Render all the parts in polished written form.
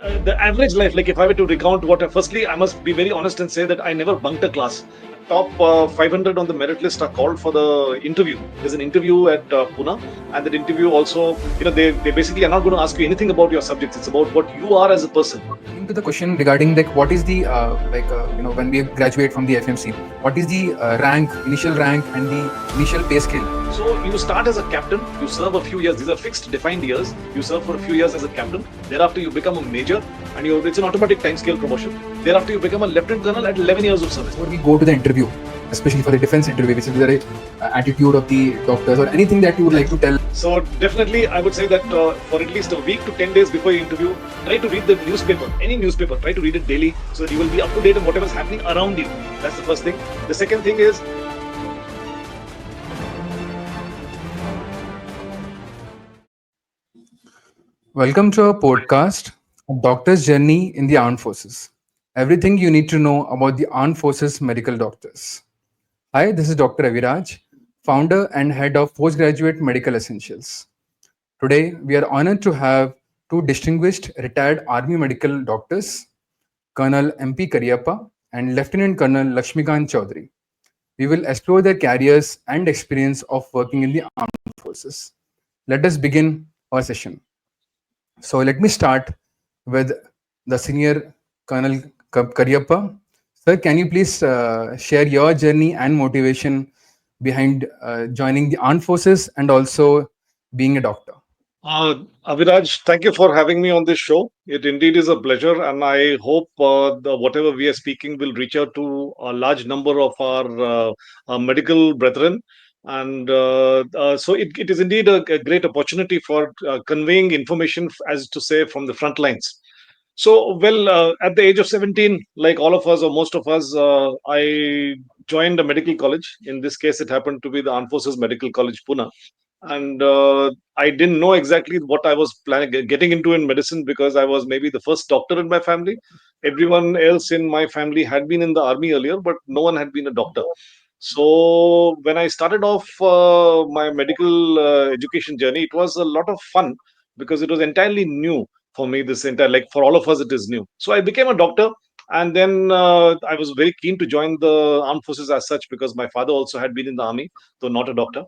The average life, like if I were to recount firstly, I must be very honest and say that I never bunked a class. Top 500 on the merit list are called for the interview. There's an interview at Pune, and that interview also, they basically are not going to ask you anything about your subjects. It's about what you are as a person. Coming to the question regarding like what is the when we graduate from the FMC, what is the initial rank and the initial pay scale? So you start as a captain, you serve a few years. These are fixed, defined years. You serve for a few years as a captain. Thereafter, you become a major, and it's an automatic time scale promotion. Thereafter, you become a lieutenant colonel at 11 years of service. Before we go to the interview, especially for the defense interview, which is the attitude of the doctors or anything that you would like to tell? So definitely, I would say that for at least a week to 10 days before your interview, try to read the newspaper, any newspaper. Try to read it daily so that you will be up to date on whatever is happening around you. That's the first thing. The second thing is, welcome to our podcast, A Doctor's Journey in the Armed Forces. Everything you need to know about the Armed Forces medical doctors. Hi, this is Dr. Aviraj, founder and head of Postgraduate Medical Essentials. Today, we are honored to have two distinguished retired Army medical doctors, Colonel MP Cariyappa and Lieutenant Colonel Laxmikant Chaudhary. We will explore their careers and experience of working in the armed forces. Let us begin our session. So let me start with the senior Colonel Cariyappa. Sir, can you please share your journey and motivation behind joining the armed forces and also being a doctor? Aviraj, thank you for having me on this show. It indeed is a pleasure, and I hope whatever we are speaking will reach out to a large number of our medical brethren. And so it is indeed a great opportunity for conveying information, as to say, from the front lines. So, well, at the age of 17, like all of us or most of us, I joined a medical college. In this case, it happened to be the Armed Forces Medical College, Pune. And I didn't know exactly what I was planning getting into in medicine because I was maybe the first doctor in my family. Everyone else in my family had been in the army earlier, but no one had been a doctor. So when I started off my medical education journey, it was a lot of fun because it was entirely new for me. This entire, like for all of us, it is new. So I became a doctor, and then I was very keen to join the armed forces as such because my father also had been in the army, though not a doctor.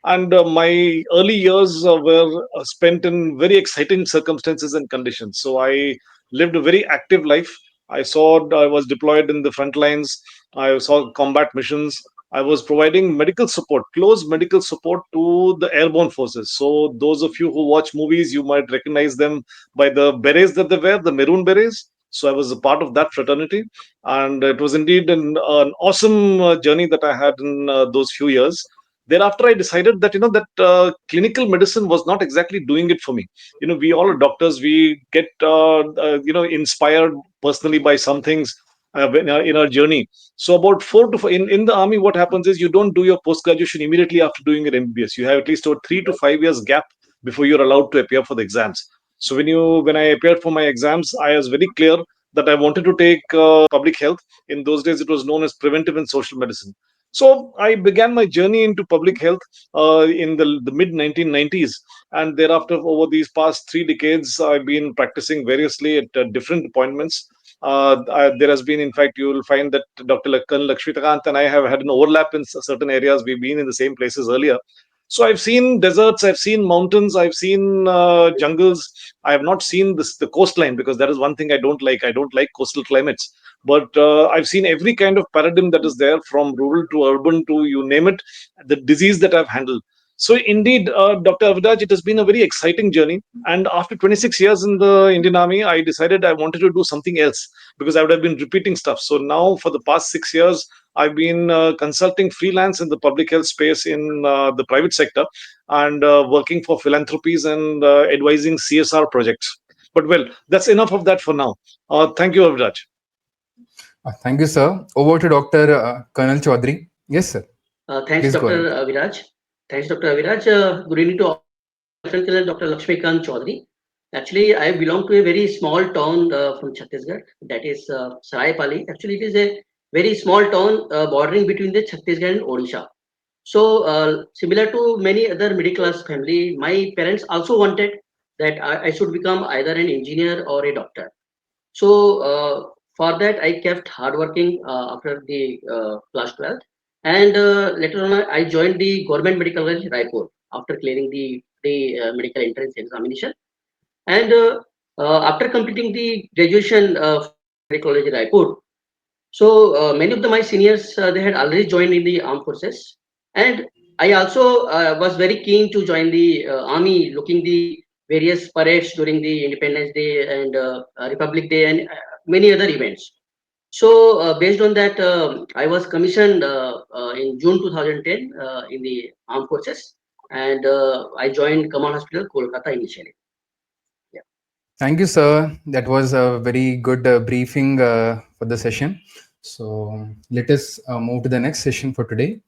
And my early years were spent in very exciting circumstances and conditions. So I lived a very active life. I was deployed in the front lines. I saw combat missions. I was providing medical support, close medical support to the airborne forces. So those of you who watch movies, you might recognize them by the berets that they wear, the maroon berets. So I was a part of that fraternity, and it was indeed an awesome journey that I had in those few years. Thereafter, I decided that that clinical medicine was not exactly doing it for me. We all are doctors. We get inspired personally by some things in our journey. So about in the army, what happens is you don't do your post graduation immediately after doing your MBBS. You have at least a 3 to 5 years gap before you're allowed to appear for the exams. So when I appeared for my exams, I was very clear that I wanted to take public health. In those days, it was known as preventive and social medicine. So I began my journey into public health in the mid 1990s, and thereafter, over these past 3 decades, I've been practicing variously at different appointments. There has been, in fact, you will find that Dr. Col Laxmikant and I have had an overlap in certain areas. We've been in the same places earlier. So I've seen deserts, I've seen mountains, I've seen jungles. I have not seen the coastline because that is one thing I don't like. I don't like coastal climates. But I've seen every kind of paradigm that is there, from rural to urban to you name it, the disease that I've handled. So indeed, Dr. Aviraj, it has been a very exciting journey. And after 26 years in the Indian Army, I decided I wanted to do something else because I would have been repeating stuff. So now, for the past 6 years, I've been consulting freelance in the public health space in the private sector, and working for philanthropies and advising CSR projects. But well, that's enough of that for now. Thank you, Aviraj. Thank you, sir. Over to Dr. Colonel Chaudhary. Yes, sir. Thanks, Please go Dr. ahead. Aviraj. Thanks, Dr. Aviraj. Good evening to all. Lieutenant Colonel Dr. Laxmikant Chaudhary. Actually, I belong to a very small town from Chhattisgarh, that is Saraypali. Actually, it is a very small town bordering between the Chhattisgarh and Odisha. So, similar to many other middle class family, my parents also wanted that I should become either an engineer or a doctor. So for that, I kept hardworking after the class 12th, and later on, I joined the Government Medical College Raipur after clearing the medical entrance examination. And after completing the graduation from Government Medical College Raipur, so many of my seniors they had already joined in the armed forces, and I also was very keen to join the army, looking the various parades during the Independence Day and Republic Day and many other events. So based on that, I was commissioned in June 2010 in the armed forces, and I joined Command Hospital, Kolkata initially. Yeah. Thank you, sir. That was a very good briefing for the session. So let us move to the next session for today.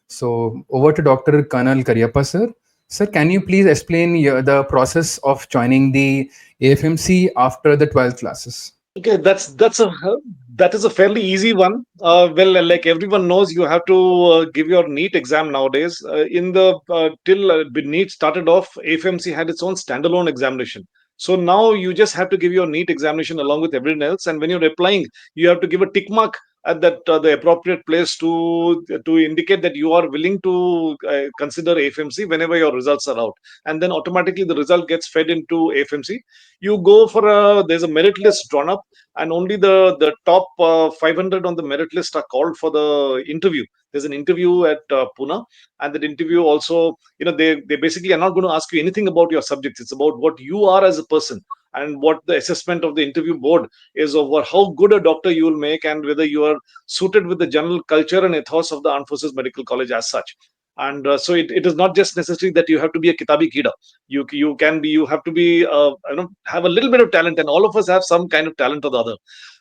So over to Dr. Colonel Cariyappa, sir. Sir, can you please explain the process of joining the AFMC after the 12th classes? Okay, that is a fairly easy one. Well, like everyone knows, you have to give your NEET exam nowadays. In the till NEET started off, AFMC had its own standalone examination. So now you just have to give your NEET examination along with everyone else, and when you're applying, you have to give a tick mark at that the appropriate place to indicate that you are willing to consider AFMC whenever your results are out, and then automatically the result gets fed into AFMC. You go for a there's a merit list drawn up, and only the top 500 on the merit list are called for the interview. There's an interview at Pune, and that interview also, they basically are not going to ask you anything about your subjects. It's about what you are as a person, and what the assessment of the interview board is over how good a doctor you will make, and whether you are suited with the general culture and ethos of the Armed Forces Medical College as such. And so it is not just necessary that you have to be a kitabi kida. You have to be have a little bit of talent, and all of us have some kind of talent or the other.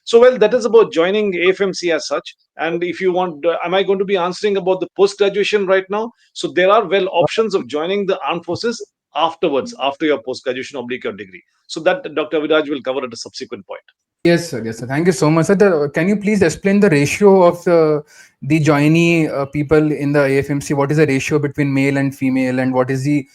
So well, that is about joining AFMC as such. And if you want, am I going to be answering about the post graduation right now? So there are well options of joining the armed forces afterwards, after your post graduation oblique your degree. So that Dr. Aviraj will cover at a subsequent point. Yes, sir. Yes, sir. Thank you so much, sir. Can you please explain the ratio of the joinee people in the AFMC? What is the ratio between male and female, and what is the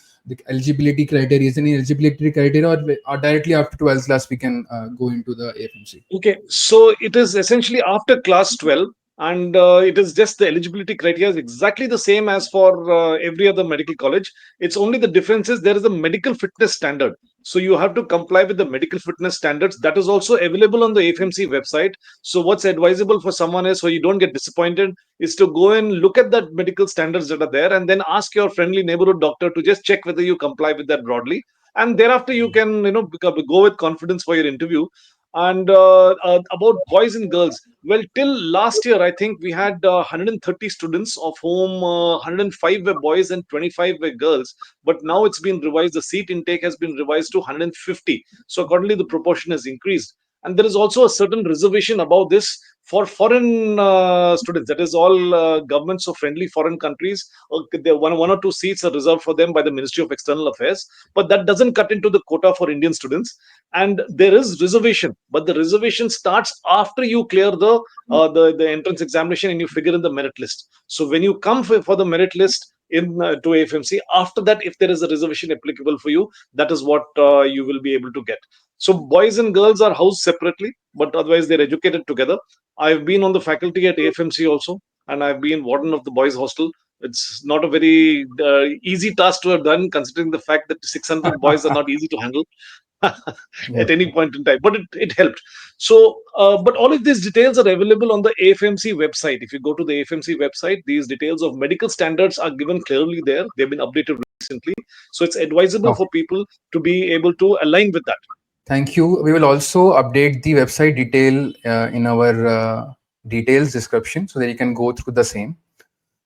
eligibility criteria? Is any eligibility criteria, or directly after 12th class we can go into the AFMC? Okay, so it is essentially after class 12, and it is just the eligibility criteria is exactly the same as for every other medical college. It's only the difference is there is a medical fitness standard. So you have to comply with the medical fitness standards. That is also available on the FMC website. So what's advisable for someone is, so you don't get disappointed, is to go and look at that medical standards that are there, and then ask your friendly neighborhood doctor to just check whether you comply with that broadly. And thereafter, you can go with confidence for your interview. And about boys and girls, well, till last year, I think we had 130 students, of whom 105 were boys and 25 were girls. But now it's been revised. The seat intake has been revised to 150. So accordingly, the proportion has increased. And there is also a certain reservation about this for foreign students. That is, all governments of friendly foreign countries. There one or two seats are reserved for them by the Ministry of External Affairs. But that doesn't cut into the quota for Indian students. And there is reservation, but the reservation starts after you clear the entrance examination and you figure in the merit list. So when you come for the merit list in to AFMC, after that, if there is a reservation applicable for you, that is what you will be able to get. So boys and girls are housed separately, but otherwise they're educated together. I've been on the faculty at AFMC also, and I've been warden of the boys hostel. It's not a very easy task to have done, considering the fact that 600 boys are not easy to handle Yes. at any point in time, but it helped. So but all of these details are available on the AFMC website. If you go to the AFMC website, these details of medical standards are given clearly there. They've been updated recently, so it's advisable Okay. for people to be able to align with that. Thank you. We will also update the website detail in our details description so that you can go through the same.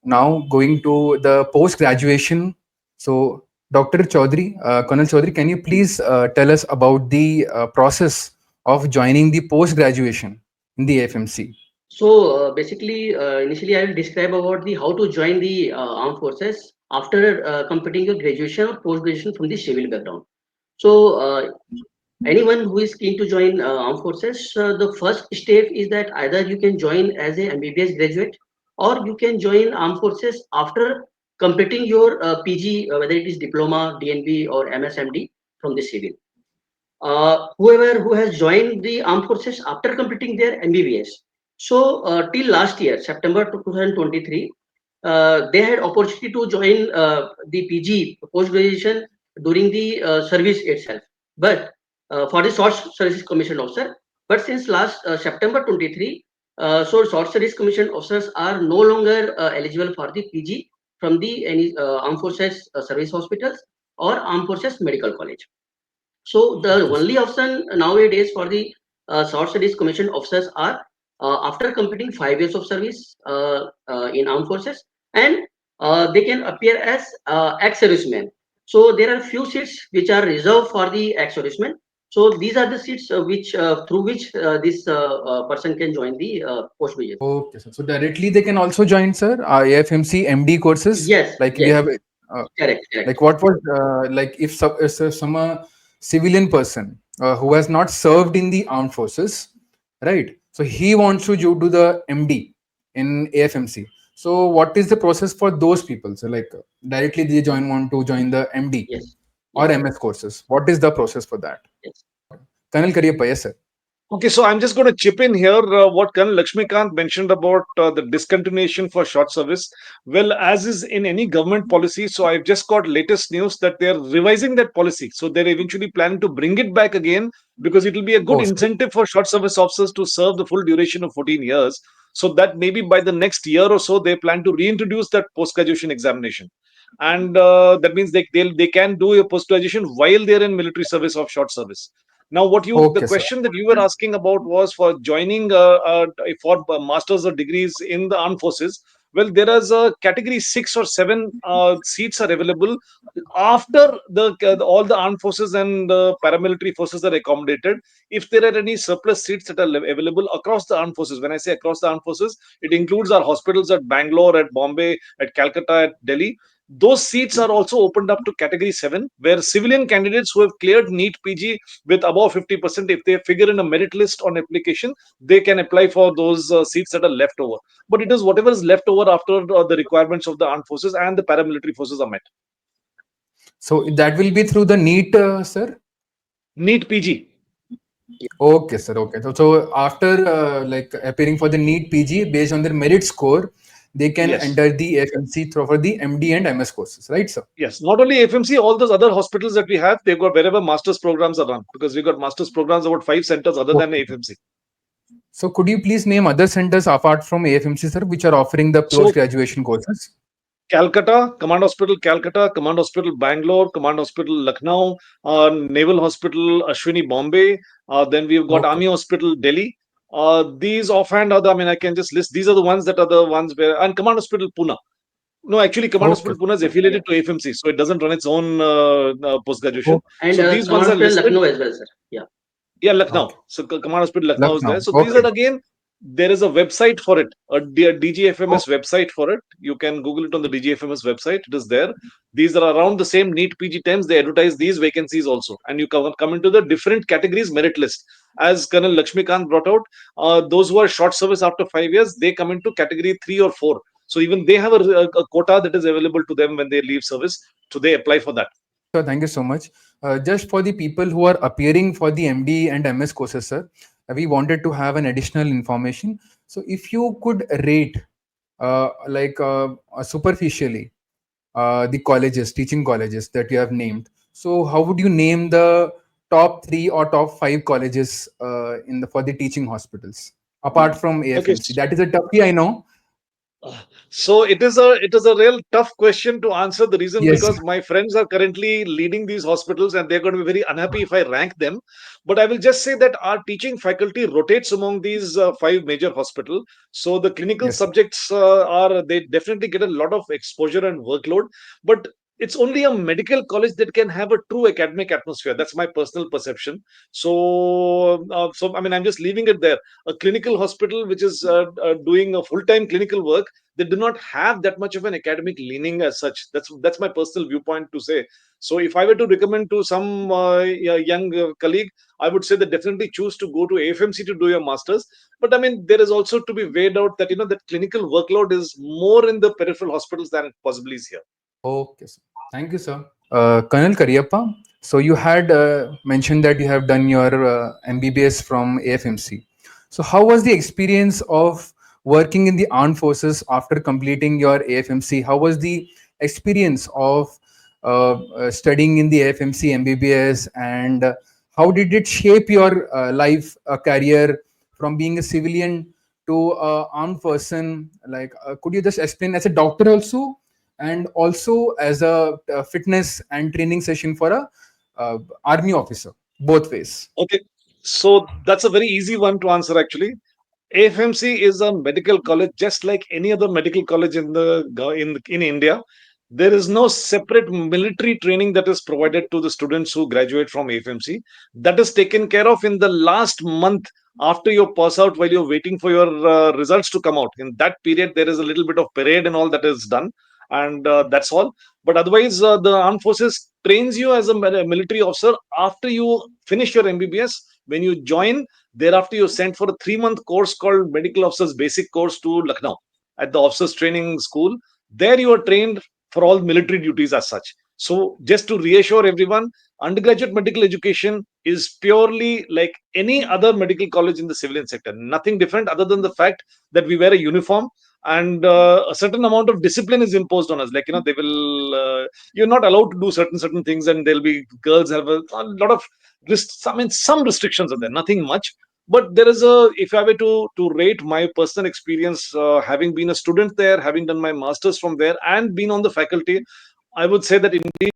Now going to the post graduation. So Dr. Chaudhary, Colonel Chaudhary, can you please tell us about the process of joining the post graduation in the AFMC? So basically, initially I will describe about the how to join the armed forces after completing your graduation or post graduation from the civil background. So anyone who is keen to join armed forces, the first step is that either you can join as a MBBS graduate, or you can join armed forces after completing your PG, whether it is diploma, DNB, or MSMD from the civil. whoever who has joined the armed forces after completing their MBBS. So till last year, September 2023, they had opportunity to join the PG post graduation during the service itself. But for the short service commission officer, but since last September 23, so short service commission officers are no longer eligible for the PG from the any armed forces service hospitals or armed forces medical college. So the Okay, sir. only option nowadays for the short studies commission officers are after completing 5 years of service in armed forces, and they can appear as ex-servicemen. So there are few seats which are reserved for the ex-servicemen. So these are the seats which through which this person can join the post graduate. Okay, sir. So directly they can also join, sir, AFMC MD courses. Yes, Like we yes, have, correct, correct. like what was, like if some civilian person who has not served in the armed forces, right? So he wants to do the MD in AFMC. So what is the process for those people? So like directly they want to join the MD Yes, or yes, MS courses. What is the process for that? yes. Colonel Kariyappa, yes, sir. Okay, so I'm just going to chip in here what Colonel Laxmikant mentioned about the discontinuation for short service. Well, as is in any government policy, so I've just got latest news that they're revising that policy. So they're eventually planning to bring it back again because it will be a good Oh, sir. incentive for short service officers to serve the full duration of 14 years. So that maybe by the next year or so, they plan to reintroduce that post graduation examination. And that means they can do a post graduation while they're in military service of short service. Now, the Okay, sir. question that you were asking about was for joining for masters or degrees in the armed forces. Well, there is a category 6 or 7 seats are available after all the armed forces and the paramilitary forces are accommodated. If there are any surplus seats that are available across the armed forces, when I say across the armed forces, it includes our hospitals at Bangalore, at Bombay, at Calcutta, at Delhi. Those seats are also opened up to category 7, where civilian candidates who have cleared NEET PG with above 50%, if they figure in a merit list on application, they can apply for those seats that are left over. But it is whatever is left over after the requirements of the armed forces and the paramilitary forces are met. So that will be through the NEET, sir. NEET PG. Okay, sir. Okay. So after like appearing for the NEET PG based on their merit score, they can Yes. enter the FMC through for the MD and MS courses, right, sir? Yes. Not only FMC, all those other hospitals that we have, they've got wherever master's programs are run, because we've got master's programs about 5 centers other than Okay. AFMC. So could you please name other centers apart from AFMC, sir, which are offering the post So graduation courses? Calcutta, Command Hospital Calcutta, Command Hospital Bangalore, Command Hospital Lucknow, Naval Hospital Ashwini Bombay. Then we've got Okay. Army Hospital Delhi. These offhand are the, I mean, I can just list. These are the ones that are the ones where, and Command Hospital Pune. No, actually, Command Okay. Hospital Pune is Yeah. affiliated to AFMC, so it doesn't run its own post graduation. Okay. And So these ones Command are Hospital listed. Lucknow as well, sir. Yeah. Yeah, Okay. Lucknow. So Command Hospital Lucknow is there. Lucknow. So these Okay. are again, there is a website for it, a Oh, DGFMS website for it. You can Google it on the DGFMS website. It is there. These are around the same NEET PG times. They advertise these vacancies also, and you come into the different categories merit list. As Colonel Lakshmikant brought out, those who are short service after 5 years, they come into category 3 or 4. So even they have a quota that is available to them when they leave service. So they apply for that. sir, thank you so much. Just for the people who are appearing for the MD and MS courses, sir, we wanted to have an additional information. So if you could rate, like superficially, the colleges, teaching colleges that you have named. So how would you name the top 3 or top 5 colleges in the for the teaching hospitals apart from Okay. AFMC? That is a toughie, I know. So it is a real tough question to answer. The reason Yes. because my friends are currently leading these hospitals and they're going to be very unhappy if I rank them. But I will just say that our teaching faculty rotates among these 5 major hospitals. So the clinical Yes, sir. subjects are they definitely get a lot of exposure and workload. But it's only a medical college that can have a true academic atmosphere. That's my personal perception. So I mean, I'm just leaving it there. A clinical hospital which is doing a full-time clinical work, they do not have that much of an academic leaning as such. That's my personal viewpoint to say. So if I were to recommend to some young colleague, I would say that definitely choose to go to AFMC to do your masters. But I mean, there is also to be weighed out that that clinical workload is more in the peripheral hospitals than it possibly is here. Okay, sir. Thank you, sir. Colonel Kariyappa, So you had mentioned that you have done your MBBS from AFMC. So how was the experience of working in the armed forces after completing your AFMC? How was the experience of studying in the AFMC MBBS, and how did it shape your life career from being a civilian to armed person? Like, could you just explain as a doctor also, and also as a fitness and training session for a army officer, both ways? Okay, so that's a very easy one to answer actually. AFMC is a medical college, just like any other medical college in in India. There is no separate military training that is provided to the students who graduate from AFMC. That is taken care of in the last month after you pass out, while you're waiting for your results to come out. In that period, there is a little bit of parade and all that is done, and that's all. But otherwise, the armed forces trains you as a military officer after you finish your MBBS. When you join, thereafter, you're sent for a 3 month course called Medical Officers Basic Course to Lucknow at the Officers Training School. There, you are trained for all military duties as such. So, just to reassure everyone, undergraduate medical education is purely like any other medical college in the civilian sector. Nothing different other than the fact that we wear a uniform, and a certain amount of discipline is imposed on us. Like, they will, you're not allowed to do certain things, and there'll be girls have a lot of I mean, some restrictions are there, nothing much. But there is a, if I were to rate my personal experience, having been a student there, having done my masters from there, and been on the faculty, I would say that indeed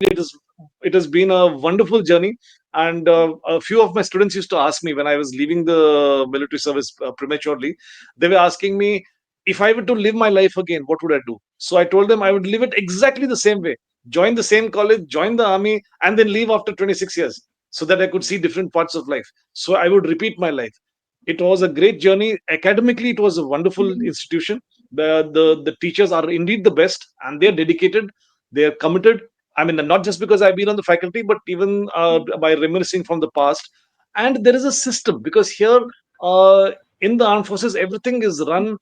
it has been a wonderful journey. And a few of my students used to ask me when I was leaving the military service prematurely. They were asking me, if I were to live my life again, what would I do? So I told them I would live it exactly the same way. Join the same college, join the army, and then leave after 26 years, so that I could see different parts of life. So I would repeat my life. It was a great journey. Academically, it was a wonderful institution. The teachers are indeed the best, and they're dedicated, they're committed. I mean, not just because I've been on the faculty, but even by reminiscing from the past. And there is a system, because here, uh, in the armed forces, everything is run.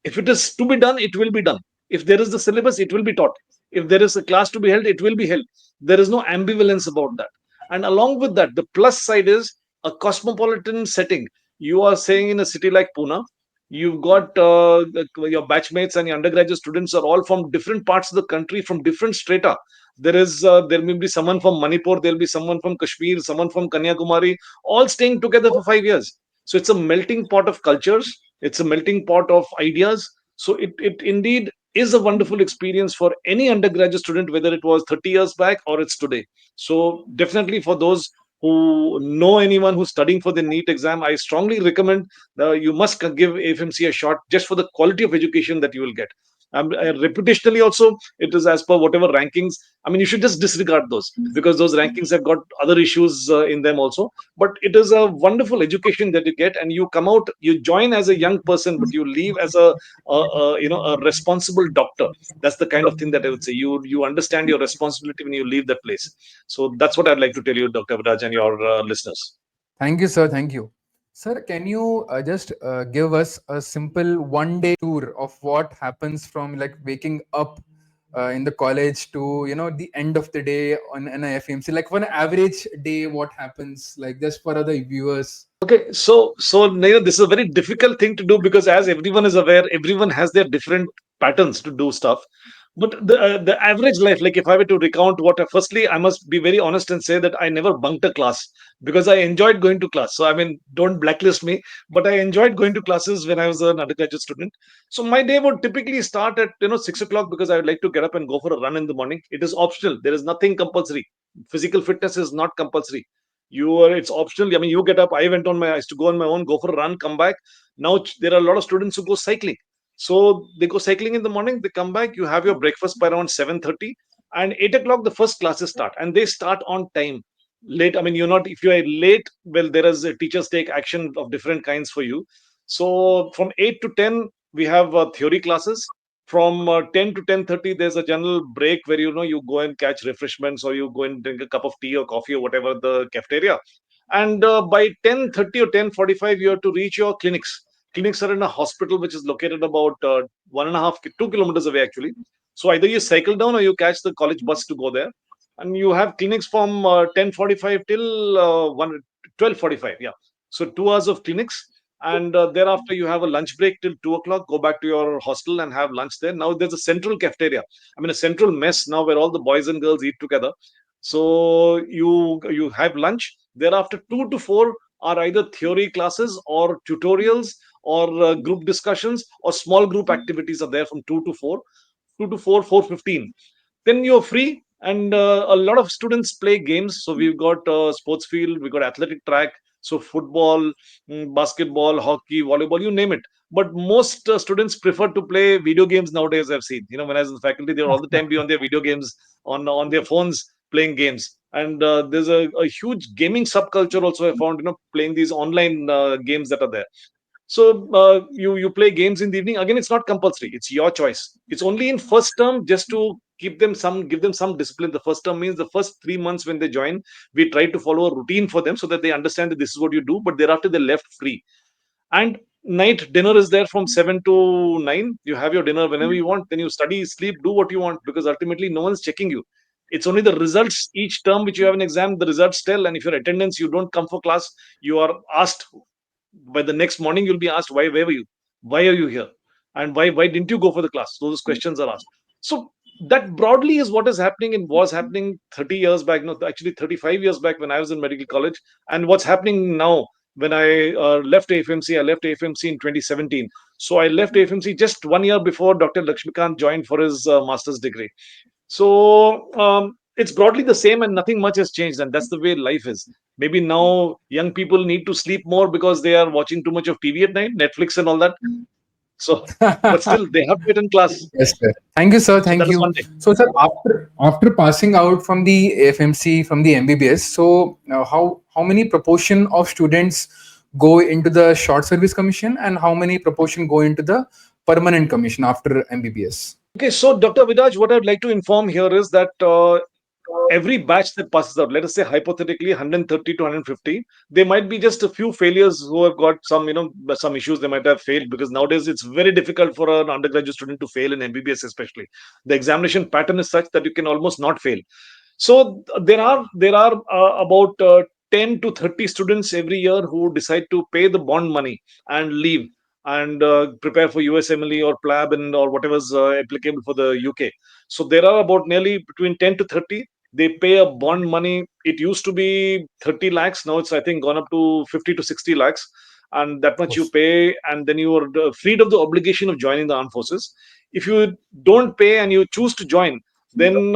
If it is to be done, it will be done. If there is the syllabus, it will be taught. If there is a class to be held, it will be held. There is no ambivalence about that. And along with that, the plus side is a cosmopolitan setting. You are saying in a city like Pune, you've got your batchmates and your undergraduate students are all from different parts of the country, from different strata. There may be someone from Manipur, there'll be someone from Kashmir, someone from Kanyakumari, all staying together for 5 years. So it's a melting pot of cultures, it's a melting pot of ideas. So it indeed is a wonderful experience for any undergraduate student, whether it was 30 years back or it's today. So definitely for those who know anyone who's studying for the NEET exam, I strongly recommend you must give AFMC a shot, just for the quality of education that you will get. Reputationally also, it is as per whatever rankings. I mean, you should just disregard those, because those rankings have got other issues in them also. But it is a wonderful education that you get, and you come out, you join as a young person, but you leave as a responsible doctor. That's the kind of thing that I would say. You understand your responsibility when you leave that place. So that's what I'd like to tell you, Dr. Viraj, and your listeners. Thank you, sir. Thank you. Sir, can you just give us a simple 1 day tour of what happens from like waking up in the college to the end of the day on an FMC? Like for an average day, what happens? Like just for other viewers. Okay, so this is a very difficult thing to do, because as everyone is aware, everyone has their different patterns to do stuff. But the average life, like if I were to recount firstly, I must be very honest and say that I never bunked a class, because I enjoyed going to class. So I mean, don't blacklist me, but I enjoyed going to classes when I was an undergraduate student. So my day would typically start at 6 o'clock, because I would like to get up and go for a run in the morning. It is optional. There is nothing compulsory. Physical fitness is not compulsory. It's optional. I mean, you get up. I used to go on my own, go for a run, come back. Now there are a lot of students who go cycling. So they go cycling in the morning, they come back, you have your breakfast by around 7:30, and 8 o'clock the first classes start, and they start on time. Late, I mean, you're not, if you are late, well, there is a teachers take action of different kinds for you. So from 8 to 10, we have theory classes. From 10 to 10:30, there's a general break where you go and catch refreshments, or you go and drink a cup of tea or coffee or whatever the cafeteria. And by 10:30 or 10:45, you have to reach your clinics. Clinics are in a hospital which is located about 1.5, 2 kilometers away actually. So either you cycle down or you catch the college bus to go there. and you have clinics from 10:45 till 12:45. Yeah, so 2 hours of clinics, and thereafter you have a lunch break till 2 o'clock. Go back to your hostel and have lunch there. Now there's a central cafeteria. I mean, a central mess now where all the boys and girls eat together. So you have lunch. Thereafter, 2 to 4 are either theory classes or tutorials or group discussions or small group activities are there from 2 to 4, 2 to 4, 4:15. Then you're free, and a lot of students play games. So we've got sports field, we've got athletic track, so football, basketball, hockey, volleyball, you name it. But most students prefer to play video games nowadays. I've seen, when I was in the faculty, they're all the time be on their video games on their phones playing games. And there's a huge gaming subculture also I found, playing these online games that are there. So you play games in the evening. Again, it's not compulsory. It's your choice. It's only in first term, just to give them some discipline. The first term means the first 3 months when they join, we try to follow a routine for them so that they understand that this is what you do. But thereafter, they're left free. And night dinner is there from 7 to 9. You have your dinner whenever you want. Then you study, sleep, do what you want, because ultimately no one's checking you. It's only the results each term which you have an exam. The results tell, and if your attendance, you don't come for class, you are asked by the next morning. You'll be asked, why, where were you, why are you here, and why didn't you go for the class? Those questions are asked. So that broadly is what is happening and was happening 30 years back, no, actually 35 years back when I was in medical college, and what's happening now. When I left AFMC, I left AFMC in 2017. So I left AFMC just 1 year before Dr. Laxmikant joined for his master's degree. So it's broadly the same, and nothing much has changed. And that's the way life is. Maybe now young people need to sleep more because they are watching too much of TV at night, Netflix and all that. So, but still, they have to attend class. Yes, sir. Thank you, sir. So Thank that is you. one thing. So, sir, after passing out from the AFMC, from the MBBS, so how many proportion of students go into the short service commission, and how many proportion go into the permanent commission after MBBS? Okay, so Dr. Aviraj, what I'd like to inform here is that every batch that passes out, let us say hypothetically 130 to 150, there might be just a few failures who have got some, some issues. They might have failed, because nowadays it's very difficult for an undergraduate student to fail in MBBS, especially. The examination pattern is such that you can almost not fail. So there are about 10 to 30 students every year who decide to pay the bond money and leave and prepare for USMLE or PLAB and or whatever is applicable for the UK. So there are about nearly between 10 to 30. They pay a bond money. It used to be 30 lakhs. Now it's, I think, gone up to 50 to 60 lakhs. And that much you pay, and then you are freed of the obligation of joining the armed forces. If you don't pay and you choose to join, then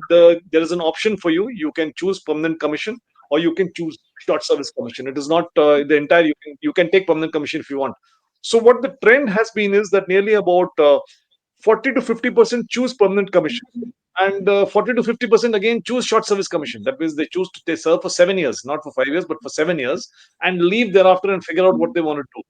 there is an option for you. You can choose permanent commission, or you can choose short service commission. It is not the entire. You can take permanent commission if you want. So what the trend has been is that nearly about 40 to 50% choose permanent commission, and 40 to 50% again choose short service commission. That means they serve for 7 years, not for 5 years, but for 7 years, and leave thereafter and figure out what they want to do.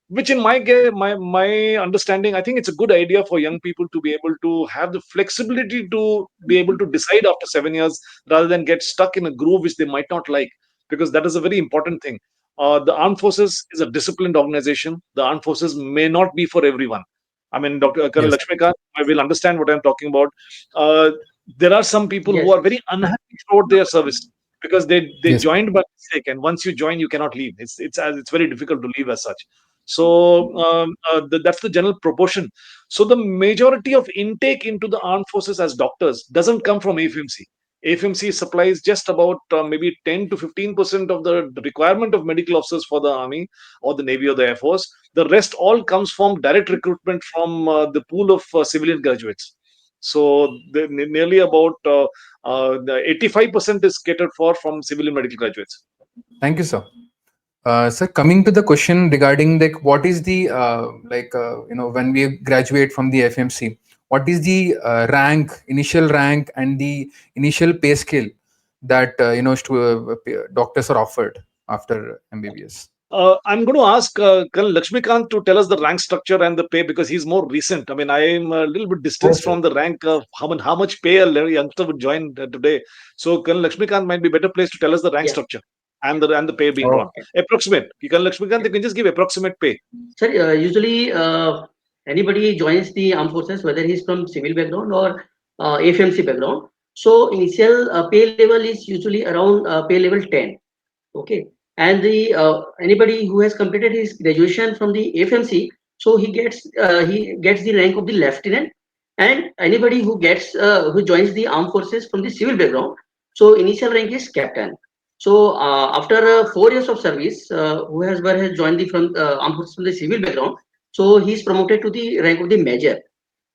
Which, in my understanding, I think it's a good idea for young people to be able to have the flexibility to be able to decide after 7 years, rather than get stuck in a groove which they might not like, because that is a very important thing. The armed forces is a disciplined organization. The armed forces may not be for everyone. I mean, Dr. Colonel Yes. Lakshmikant, I will understand what I'm talking about. Uh, there are some people who Yes, are yes. very unhappy throughout their service, because they Yes. joined by mistake, and once you join, you cannot leave. It's very difficult to leave as such. So that's the general proportion. So the majority of intake into the armed forces as doctors doesn't come from AFMC. AFMC supplies just about maybe 10 to 15% of the requirement of medical officers for the army or the navy or the air force. The rest all comes from direct recruitment from the pool of civilian graduates. So nearly about the 85% is catered for from civilian medical graduates. Thank you, sir. Sir, coming to the question regarding like what is the when we graduate from the FMC, what is the initial rank, and the initial pay scale that doctors are offered after MBBS? I'm going to ask Colonel Lakshmikant to tell us the rank structure and the pay, because he's more recent. I mean, I am a little bit distanced Okay. from the rank of how much pay a youngster would join today. So Colonel Lakshmikant might be better placed to tell us the rank Yeah. structure and the pay being drawn. Okay. Approximate. Colonel Lakshmikant, you can just give approximate pay. Sir, usually anybody joins the armed forces, whether he's from civil background or AFMC background. So initial pay level is usually around pay level 10. Okay, and the anybody who has completed his graduation from the AFMC, so he gets the rank of the lieutenant, and anybody who joins the armed forces from the civil background, so initial rank is captain. So after 4 years of service, whoever has joined the from armed forces from the civil background, so he is promoted to the rank of the major,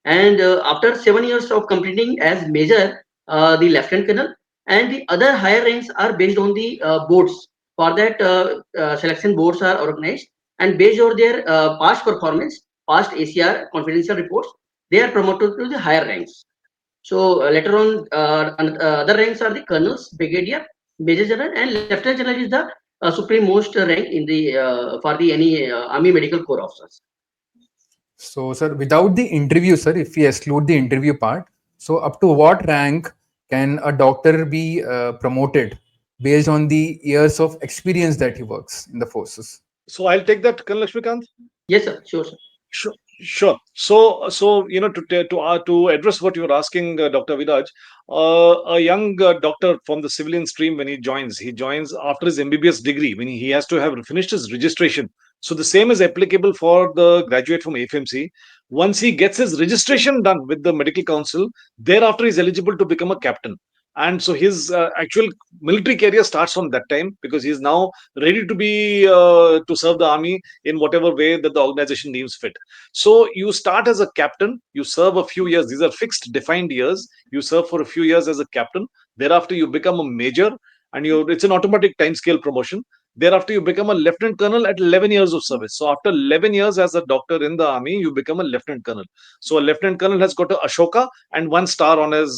and after 7 years of completing as major, the lieutenant colonel, and the other higher ranks are based on the boards. For that, selection boards are organized, and based on their past performance, past ACR confidential reports, they are promoted to the higher ranks. So later on, other ranks are the colonels, brigadier, major general, and lieutenant general is the supreme most rank in the for the any army medical corps officers. So, sir, without the interview, sir, if we exclude the interview part, so up to what rank can a doctor be promoted based on the years of experience that he works in the forces? So I'll take that, Col Laxmikant. Yes, sir. Sure, sir. Sure, sure. So to address what you're asking, Dr. Viraj, a young doctor from the civilian stream when he joins after his MBBS degree, when he has to have finished his registration. So the same is applicable for the graduate from AFMC. Once he gets his registration done with the medical council, thereafter he's eligible to become a captain. And so his actual military career starts from that time, because he's now ready to be to serve the army in whatever way that the organization deems fit. So you start as a captain, you serve a few years. These are fixed, defined years. You serve for a few years as a captain. Thereafter, you become a major, and it's an automatic time scale promotion. Thereafter, you become a lieutenant colonel at 11 years of service. So after 11 years as a doctor in the army, you become a lieutenant colonel. So a lieutenant colonel has got a Ashoka and one star on his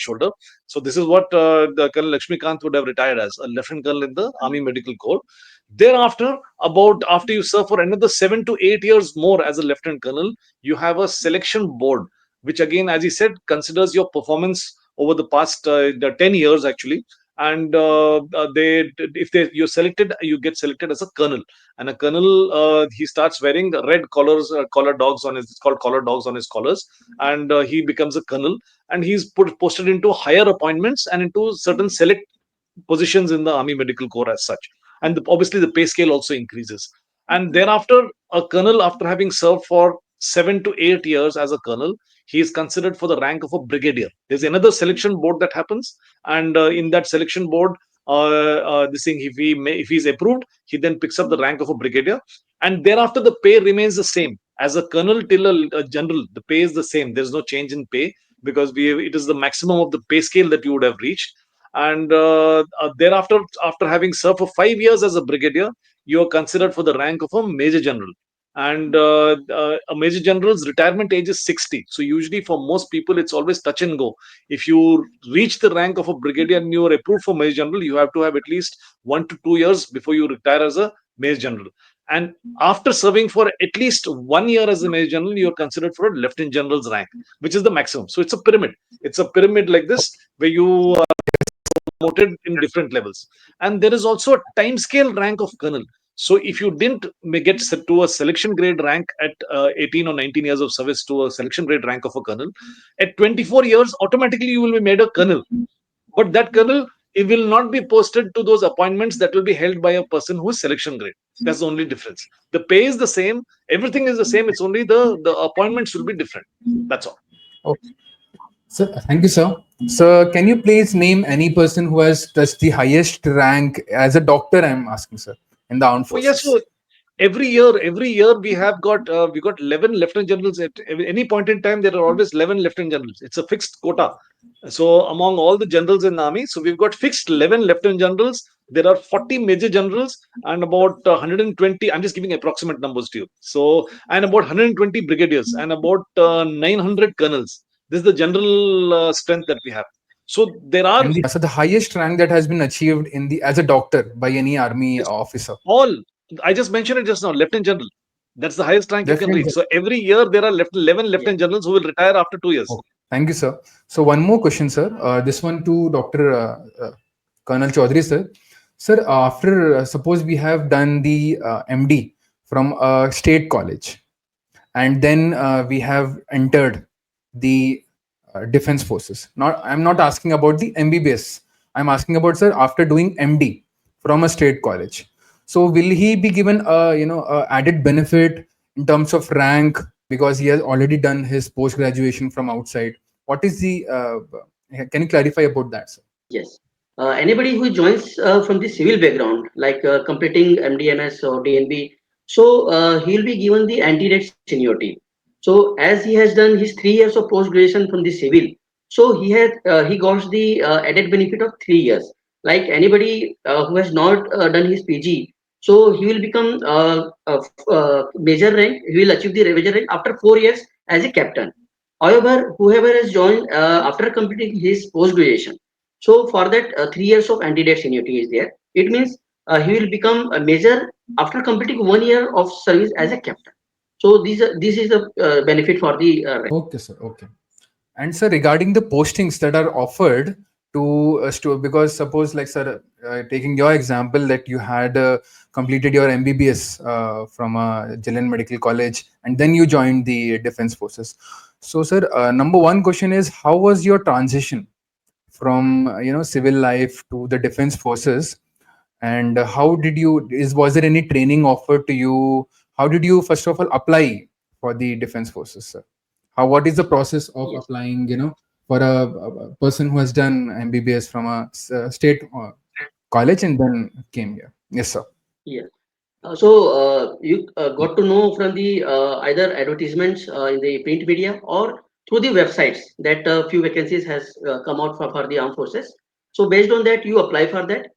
shoulder. So this is what the Colonel Laxmikant would have retired as a lieutenant colonel in the Army Medical Corps. Thereafter, after you serve for another 7 to 8 years more as a lieutenant colonel, you have a selection board, which again, as he said, considers your performance over the past the 10 years actually. And they, if they you're selected, you get selected as a colonel. And a colonel, he starts wearing the red collars, collar dogs on his. It's called collar dogs on his collars, and he becomes a colonel. And he's posted into higher appointments and into certain select positions in the Army Medical Corps as such. And obviously, the pay scale also increases. And thereafter, a colonel, after having served for 7 to 8 years as a colonel, he is considered for the rank of a brigadier. There's another selection board that happens, and in that selection board, this thing, if he's approved, he then picks up the rank of a brigadier, and thereafter the pay remains the same as a colonel till a general. The pay is the same. There's no change in pay, because it is the maximum of the pay scale that you would have reached. And thereafter, after having served for 5 years as a brigadier, you are considered for the rank of a major general. And a major general's retirement age is 60. So usually for most people, it's always touch and go. If you reach the rank of a brigadier and you are approved for major general, you have to have at least 1 to 2 years before you retire as a major general. And after serving for at least 1 year as a major general, you are considered for a lieutenant general's rank, which is the maximum. So it's a pyramid. It's a pyramid like this, where you promoted in different levels. And there is also a time scale rank of colonel. So if you didn't get to a selection grade rank at 18 or 19 years of service to a selection grade rank of a colonel, at 24 years, automatically you will be made a colonel. But that colonel, it will not be posted to those appointments that will be held by a person who is selection grade. That's the only difference. The pay is the same, everything is the same. It's only the appointments will be different. That's all. Okay. Sir, thank you, sir. Sir, can you please name any person who has touched the highest rank as a doctor? I'm asking, sir, in the armed Oh yes, forces. so every year we got 11 lieutenant generals. At any point in time, there are always 11 lieutenant generals. It's a fixed quota. So among all the generals in the army, so we've got fixed 11 lieutenant generals. There are 40 major generals and about 120. I'm just giving approximate numbers to you. So, and about 120 brigadiers and about 900 colonels. This is the general strength that we have. So there are So the highest rank that has been achieved in the as a doctor by any army just officer. all. I just mentioned it just now, lieutenant general. That's the highest rank you can reach. Definitely. So every year there are 11 Yeah. lieutenant generals who will retire after 2 years. Okay. Thank you, sir. So one more question, sir. This one to Dr. Colonel Chaudhary, sir. Sir, after suppose we have done the MD from a state college, and then we have entered the defense forces. Not, I'm not asking about the MBBS. I'm asking about, sir, after doing MD from a state college. So will he be given a, added benefit in terms of rank because he has already done his post graduation from outside? What is the? Can you clarify about that, sir? Yes. Anybody who joins from the civil background, like completing MDMS or DNB, so he will be given the anti-debt seniority. So as he has done his 3 years of post-graduation from the civil, so he got the added benefit of 3 years. Like anybody who has not done his PG, so he will become major rank. He will achieve the major rank after 4 years as a captain. However, whoever has joined after completing his post-graduation, so for that, 3 years of anti-debt seniority is there. It means he will become a major after completing 1 year of service as a captain. So this is the benefit for the Okay, sir. Okay. And sir, regarding the postings that are offered to because suppose, like, sir, taking your example that you had completed your MBBS from Jalan Medical College and then you joined the Defense Forces. So, sir, number one question is, how was your transition from civil life to the Defense Forces? And how did you, was there any training offered to you? How did you first of all apply for the Defense Forces, sir? How, what is the process of yes. applying, for a person who has done MBBS from a state college and then came here? Yes, sir. Yes. So you got to know from the either advertisements in the print media or through the websites that few vacancies has come out for the armed forces. So based on that, you apply for that.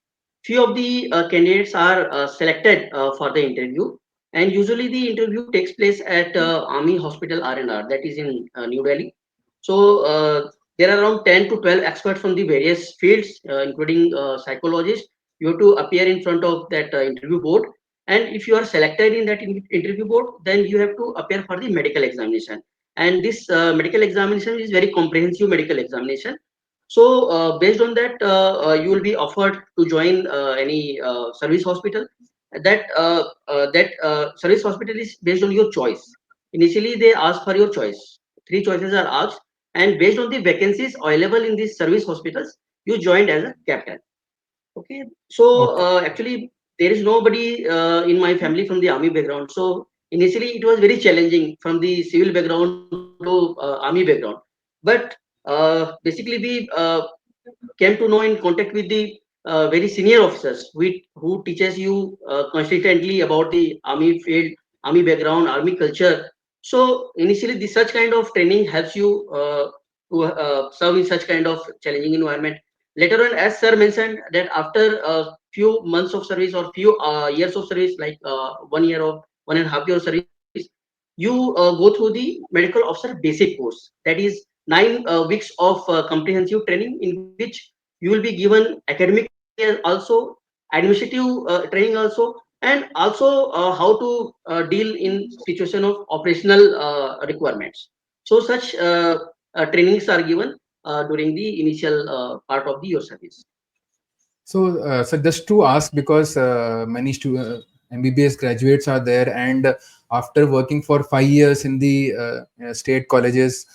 Few of the candidates are selected for the interview, and usually the interview takes place at Army Hospital R&R, that is in New Delhi. So there are around 10 to 12 experts from the various fields, including psychologists. You have to appear in front of that interview board, and if you are selected in that interview board, then you have to appear for the medical examination. And this medical examination is very comprehensive medical examination. So based on that, you will be offered to join any service hospital. That service hospital is based on your choice. Initially, they ask for your choice. Three choices are asked, and based on the vacancies available in these service hospitals, you joined as a captain. Okay, so Okay. actually, there is nobody in my family from the army background. So initially, it was very challenging from the civil background to army background. But basically, we came to know in contact with the very senior officers who teaches you consistently about the army field, army background, army culture. So initially, this such kind of training helps you to serve in such kind of challenging environment. Later on, as sir mentioned, that after a few months of service or few years of service, like 1 year or 1.5 year service, you go through the medical officer basic course. That is 9 weeks of comprehensive training in which you will be given academic training also, administrative training also, and also how to deal in situation of operational requirements. So such trainings are given during the initial part of the your service. So, just to ask, because many MBBS graduates are there, and after working for 5 years in the state colleges,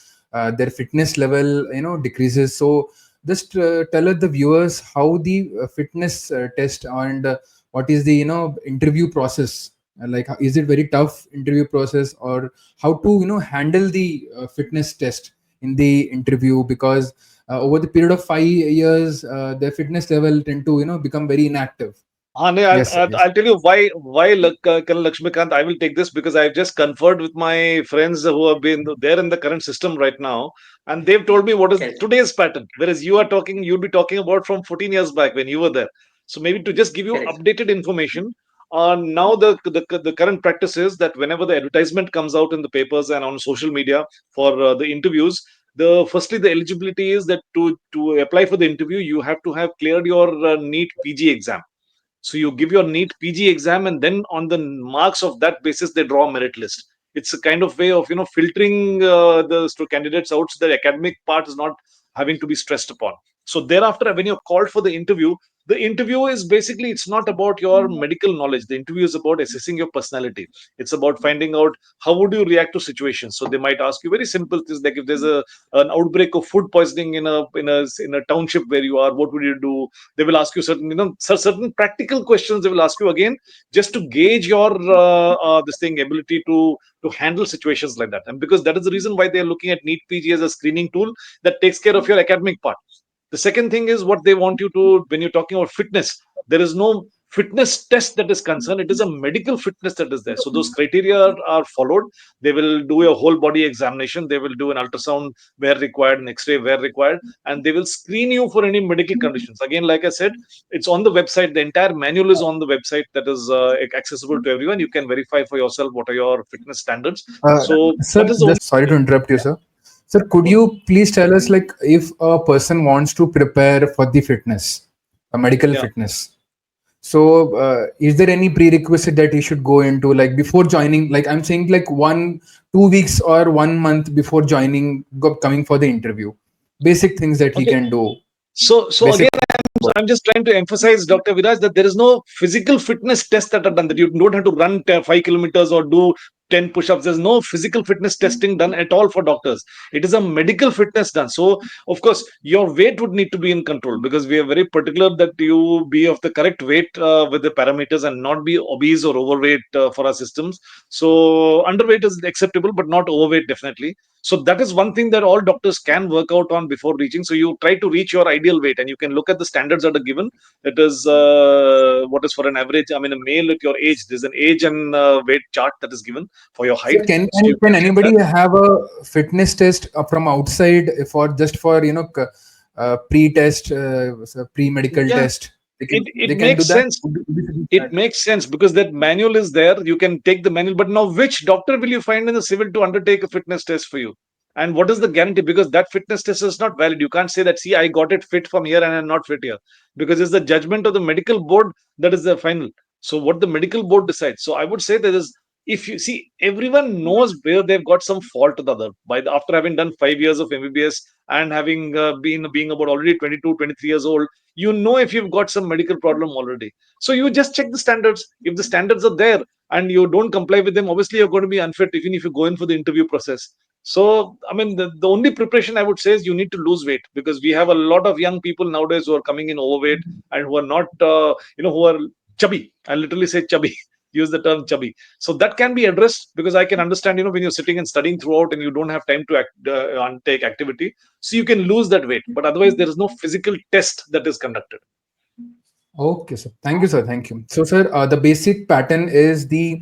their fitness level, decreases. So, just tell us the viewers how the fitness test and what is the interview process. Like, is it very tough interview process, or how to handle the fitness test in the interview? Because over the period of 5 years, their fitness level tend to become very inactive. No, Yes, sir. Yes. I'll tell you why, Col Laxmikant. I will take this because I've just conferred with my friends who have been there in the current system right now, and they've told me what is Correct. today's pattern. Whereas you'll be talking about from 14 years back when you were there. So maybe to just give you Correct. updated information, now the current practice is that whenever the advertisement comes out in the papers and on social media for the interviews, the firstly the eligibility is that to apply for the interview you have to have cleared your NEET PG exam. So you give your NEET PG exam, and then on the marks of that basis, they draw a merit list. It's a kind of way of filtering the candidates out, so the academic part is not having to be stressed upon. So thereafter, when you're called for the interview is basically, it's not about your medical knowledge. The interview is about assessing your personality. It's about finding out how would you react to situations. So they might ask you very simple things like, if there's a an outbreak of food poisoning in a township where you are, what would you do? They will ask you certain, certain practical questions. They will ask you again, just to gauge your this thing ability to handle situations like that. And because that is the reason why they are looking at NEET PG as a screening tool that takes care of your academic part. The second thing is what they want you to, when you're talking about fitness, there is no fitness test that is concerned. It is a medical fitness that is there. So those criteria are followed. They will do a whole body examination. They will do an ultrasound where required, an X-ray where required, and they will screen you for any medical conditions. Again, like I said, it's on the website. The entire manual is on the website that is accessible to everyone. You can verify for yourself what are your fitness standards. So Sir, that is the only. just sorry to interrupt you, sir. Sir, could you please tell us, like, if a person wants to prepare for the fitness, a medical Yeah. fitness, so is there any prerequisite that he should go into, like before joining? Like I'm saying, like 2 weeks or 1 month before joining, coming for the interview, basic things that he Okay. can do. So Basic. again, I'm just trying to emphasize, Dr. Viraj, that there is no physical fitness test that are done. That you don't have to run 5 kilometers or do 10 push-ups. There's no physical fitness testing done at all for doctors. It is a medical fitness done. So of course, your weight would need to be in control, because we are very particular that you be of the correct weight with the parameters and not be obese or overweight for our systems. So underweight is acceptable, but not overweight definitely. So that is one thing that all doctors can work out on before reaching. So you try to reach your ideal weight, and you can look at the standards that are given. It is what is for an average. I mean, a male at your age. There's an age and weight chart that is given for your So height. can So you can can check that. anybody have a fitness test from outside for just for pre-test, pre-medical Yeah, test? They it can do makes that. sense. Would you suggest It that? makes sense because that manual is there. You can take the manual, but now which doctor will you find in the civil to undertake a fitness test for you? And what is the guarantee? Because that fitness test is not valid. You can't say that, see, I got it fit from here and I'm not fit here. Because it's the judgment of the medical board that is the final. So what the medical board decides. So I would say there is, if you see, everyone knows where they've got some fault or the other. After having done 5 years of MBBS and having being about already 22, 23 years old, you know if you've got some medical problem already. So you just check the standards. If the standards are there and you don't comply with them, obviously you're going to be unfit even if you go in for the interview process. So, I mean, the only preparation I would say is you need to lose weight, because we have a lot of young people nowadays who are coming in overweight and who are not, who are chubby. I literally say chubby. Use the term chubby. So that can be addressed, because I can understand, when you're sitting and studying throughout and you don't have time to take activity, so you can lose that weight. But otherwise, there is no physical test that is conducted. Okay, sir. Thank you, sir. Thank you. So, sir, the basic pattern is to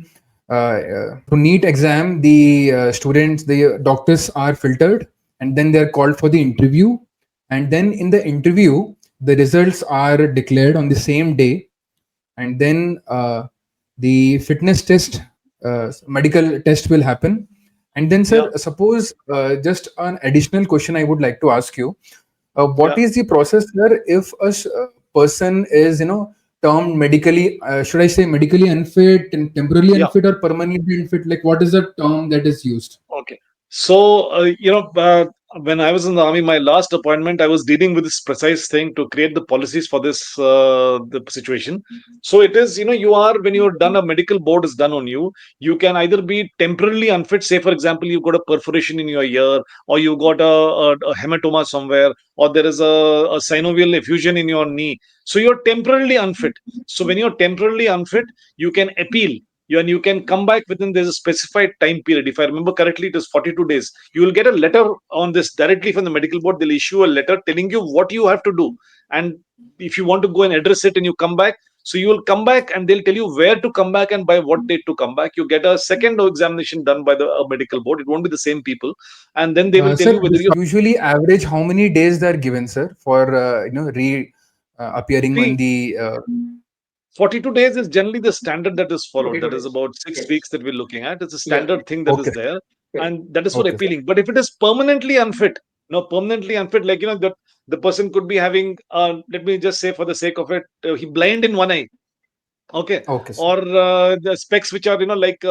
NEET exam, the students, the doctors are filtered, and then they're called for the interview. And then in the interview, the results are declared on the same day. And then the fitness test, medical test will happen. And then, Yeah, sir, suppose just an additional question I would like to ask you. What yeah, is the process, sir, if person is, termed medically, should I say medically unfit and temporarily yeah. unfit or permanently unfit? Like, what is the term that is used? Okay. So, when I was in the army, my last appointment, I was dealing with this precise thing to create the policies for this the situation. So it is, you are, when you're done, a medical board is done on you. You can either be temporarily unfit. Say, for example, you've got a perforation in your ear, or you got a hematoma somewhere, or there is a synovial effusion in your knee. So you're temporarily unfit. So when you're temporarily unfit, you can appeal, and you can come back within, there's a specified time period. If I remember correctly, it is 42 days. You will get a letter on this directly from the medical board. They'll issue a letter telling you what you have to do, and if you want to go and address it and you come back, so you will come back and they'll tell you where to come back and by what date to come back. You get a second examination done by the medical board. It won't be the same people, and then they will tell Sir, you whether you usually average how many days they are given, sir, for re appearing on see. the 42 days is generally the standard that is followed. 42 That is days. about six Yes. weeks that we're looking at. It's a Yeah. standard thing that is okay, there, Correct. and that is for okay, sir. appealing. But if it is permanently unfit, no, permanently unfit, like, that the person could be having, let me just say for the sake of it, he blind in one eye. Okay, Okay, sir. or the specs which are like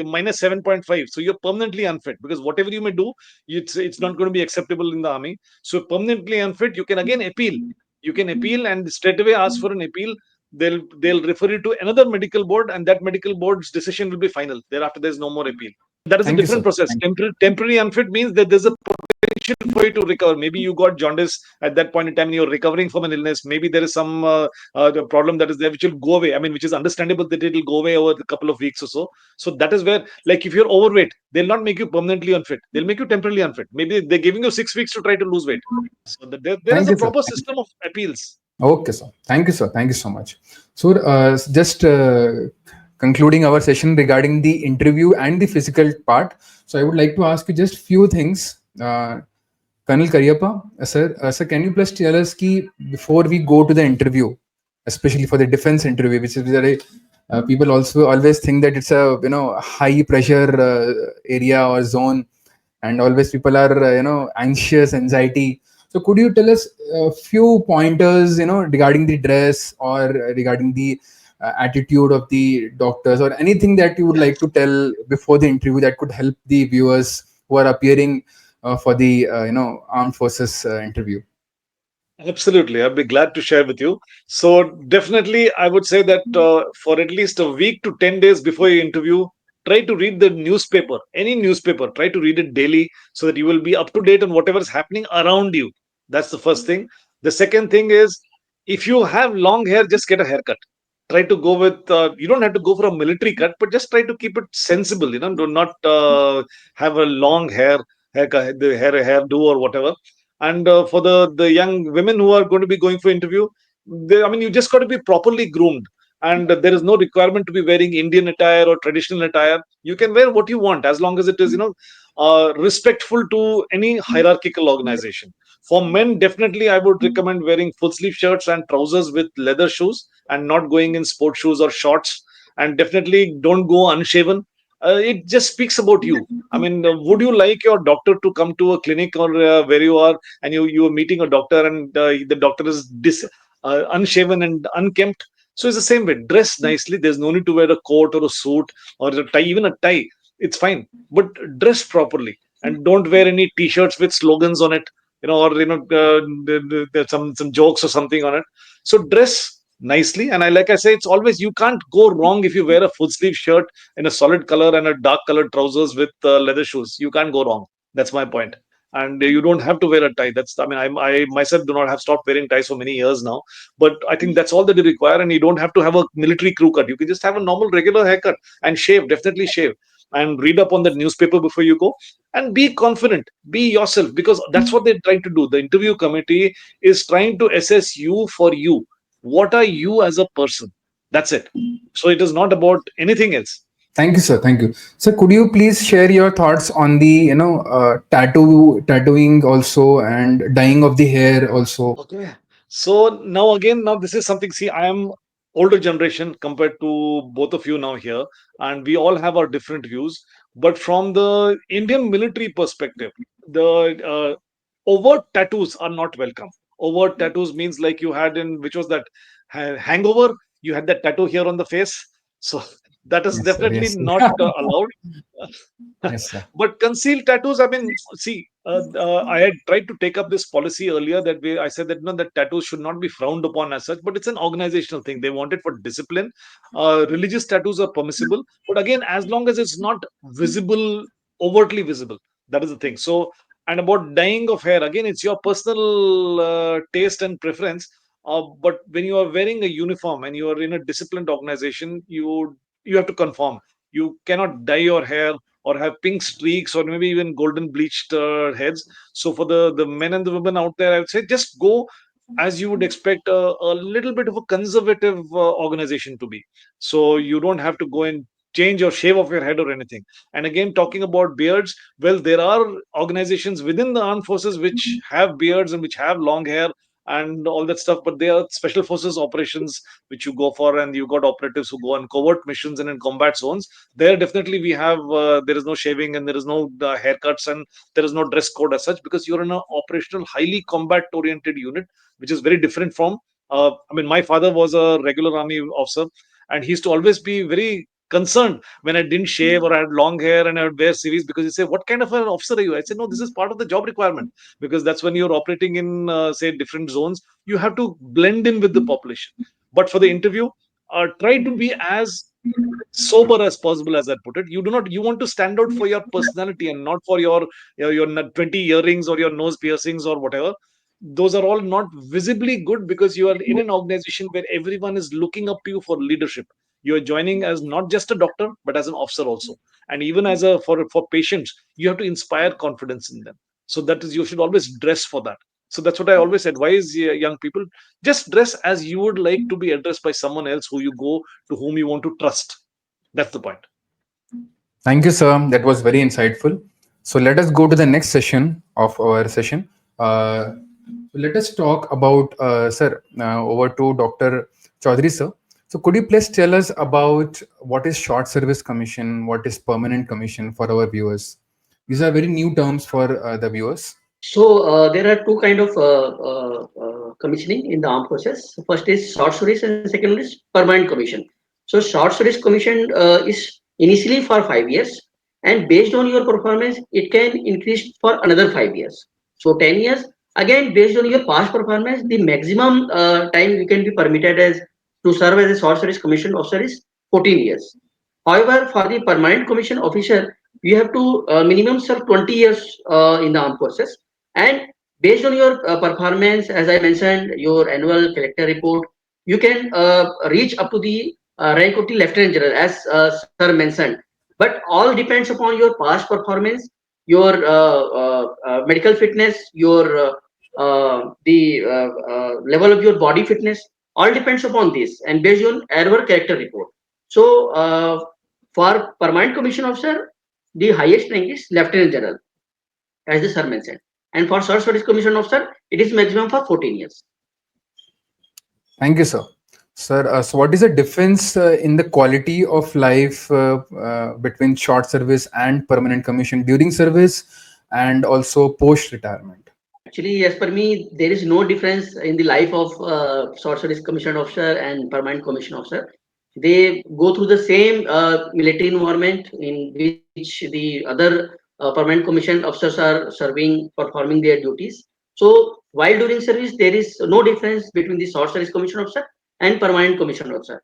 minus 7.5, so you're permanently unfit, because whatever you may do, it's not going to be acceptable in the army. So permanently unfit, you can again appeal. You can appeal and straight away ask for an appeal. They'll refer you to another medical board, and that medical board's decision will be final. Thereafter, there's no more appeal. That is a Thank you, different sir. process. Thank Temporary unfit means that there's a potential for you to recover. Maybe you got jaundice at that point in time and you're recovering from an illness. Maybe there is some the problem that is there which will go away. I mean, which is understandable that it will go away over a couple of weeks or so. So that is where, like, if you're overweight, they'll not make you permanently unfit. They'll make you temporarily unfit. Maybe they're giving you 6 weeks to try to lose weight. So there is thank a you, sir. proper system of appeals. Okay, sir. Thank you, sir. Thank you so much. So, just concluding our session regarding the interview and the physical part. So, I would like to ask you just few things. Colonel Cariyappa, sir, can you please tell us ki before we go to the interview, especially for the defense interview, which is very, people also always think that it's a high pressure area or zone, and always people are anxious, anxiety. So could you tell us a few pointers, regarding the dress or regarding the attitude of the doctors, or anything that you would like to tell before the interview that could help the viewers who are appearing for the armed forces interview? Absolutely, I'd be glad to share with you. So definitely, I would say that for at least a week to 10 days before your interview, try to read the newspaper, any newspaper. Try to read it daily so that you will be up to date on whatever is happening around you. That's the first thing. The second thing is, if you have long hair, just get a haircut. Try to go with. You don't have to go for a military cut, but just try to keep it sensible. Do not have a long hairdo or whatever. And for the young women who are going to be going for interview, I mean, you just got to be properly groomed, and there is no requirement to be wearing Indian attire or traditional attire. You can wear what you want as long as it is respectful to any hierarchical organization. For men, definitely I would recommend wearing full sleeve shirts and trousers with leather shoes, and not going in sport shoes or shorts. And definitely don't go unshaven. It just speaks about you. I mean, would you like your doctor to come to a clinic, or where you are, and you are meeting a doctor, and the doctor is unshaven and unkempt? So it's the same way. Dress nicely. There's no need to wear a coat or a suit or a tie, even a tie. It's fine, but dress properly, and don't wear any t-shirts with slogans on it, or there's some jokes or something on it. So dress nicely, and like I say, it's always, you can't go wrong if you wear a full sleeve shirt in a solid color and a dark colored trousers with leather shoes. You can't go wrong. That's my point. And you don't have to wear a tie. I mean, I myself do not have stopped wearing ties for many years now. But I think that's all that you require, and you don't have to have a military crew cut. You can just have a normal, regular haircut and shave. Definitely shave, and read up on the newspaper before you go, and be confident. Be yourself, because that's what they're trying to do. The interview committee is trying to assess you for you. What are you as a person? That's it. So it is not about anything else. Thank you, sir. Thank you. So could you please share your thoughts on the tattooing also, and dyeing of the hair also? Okay. So now this is something. See, I am older generation compared to both of you now here, and we all have our different views. But from the Indian military perspective, the overt tattoos are not welcome. Overt tattoos means, like you had in, which was that Hangover. You had that tattoo here on the face, so that is Yes, sir. definitely Yes. not allowed. Yes, sir. But concealed tattoos, I mean, see, I had tried to take up this policy earlier, that way I said that no, that tattoos should not be frowned upon as such, but it's an organizational thing. They want it for discipline. Religious tattoos are permissible, but again, as long as it's not visible, overtly visible, that is the thing. So, and about dyeing of hair, again, it's your personal taste and preference. But when you are wearing a uniform and you are in a disciplined organization, you have to conform. You cannot dye your hair or have pink streaks or maybe even golden bleached heads. So for the men and the women out there, I would say, just go as you would expect a little bit of a conservative organization to be. So you don't have to go and change or shave off your head or anything. And again, talking about beards, well, there are organizations within the armed forces which have beards and which have long hair and all that stuff, but they are special forces operations which you go for, and you got operatives who go on covert missions and in combat zones. There definitely we have there is no shaving, and there is no haircuts, and there is no dress code as such, because you're in an operational, highly combat oriented unit, which is very different from I mean, my father was a regular army officer, And he used to always be very concerned when I didn't shave or I had long hair and I would wear CVs, because he said, "What kind of an officer are you?" I said, "No, this is part of the job requirement, because that's when you're operating in, say, different zones. You have to blend in with the population. But for the interview, try to be as sober as possible, as I put it. You want to stand out for your personality and not for your 20 earrings or your nose piercings or whatever. Those are all not visibly good, because you are in an organization where everyone is looking up to you for leadership. You are joining as not just a doctor, but as an officer also. And even as a for patients, you have to inspire confidence in them. So that is, you should always dress for that. So that's what I always advise young people. Just dress as you would like to be addressed by someone else who you go to, whom you want to trust. That's the point. Thank you, sir. That was very insightful. So let us go to the next session of our session. Let us talk about, sir, over to Dr. Chaudhary, sir. So could you please tell us about what is short service commission, what is permanent commission for our viewers? These are very new terms for the viewers. So there are two kind of commissioning in the armed forces. First is short service and second is permanent commission. So short service commission is initially for 5 years, and based on your performance, it can increase for another 5 years. So 10 years. Again, based on your past performance, the maximum time you can be permitted as to serve as a short service commission officer is 14 years. However, for the permanent commission officer, you have to minimum serve 20 years in the armed forces, and based on your performance, as I mentioned, your annual collector report, you can reach up to the rank of the lieutenant general, as sir mentioned. But all depends upon your past performance, your medical fitness, your level of your body fitness. All depends upon this, and based on our character report. So for permanent commission officer, the highest rank is lieutenant general, as the sir mentioned. And for short service commission officer, it is maximum for 14 years. Thank you, sir. Sir, so what is the difference in the quality of life between short service and permanent commission during service and also post retirement? Actually, as per me, there is no difference in the life of short service commission officer and permanent commission officer. They go through the same military environment in which the other permanent commission officers are serving, performing their duties. So while during service, there is no difference between the short service commission officer and permanent commission officer.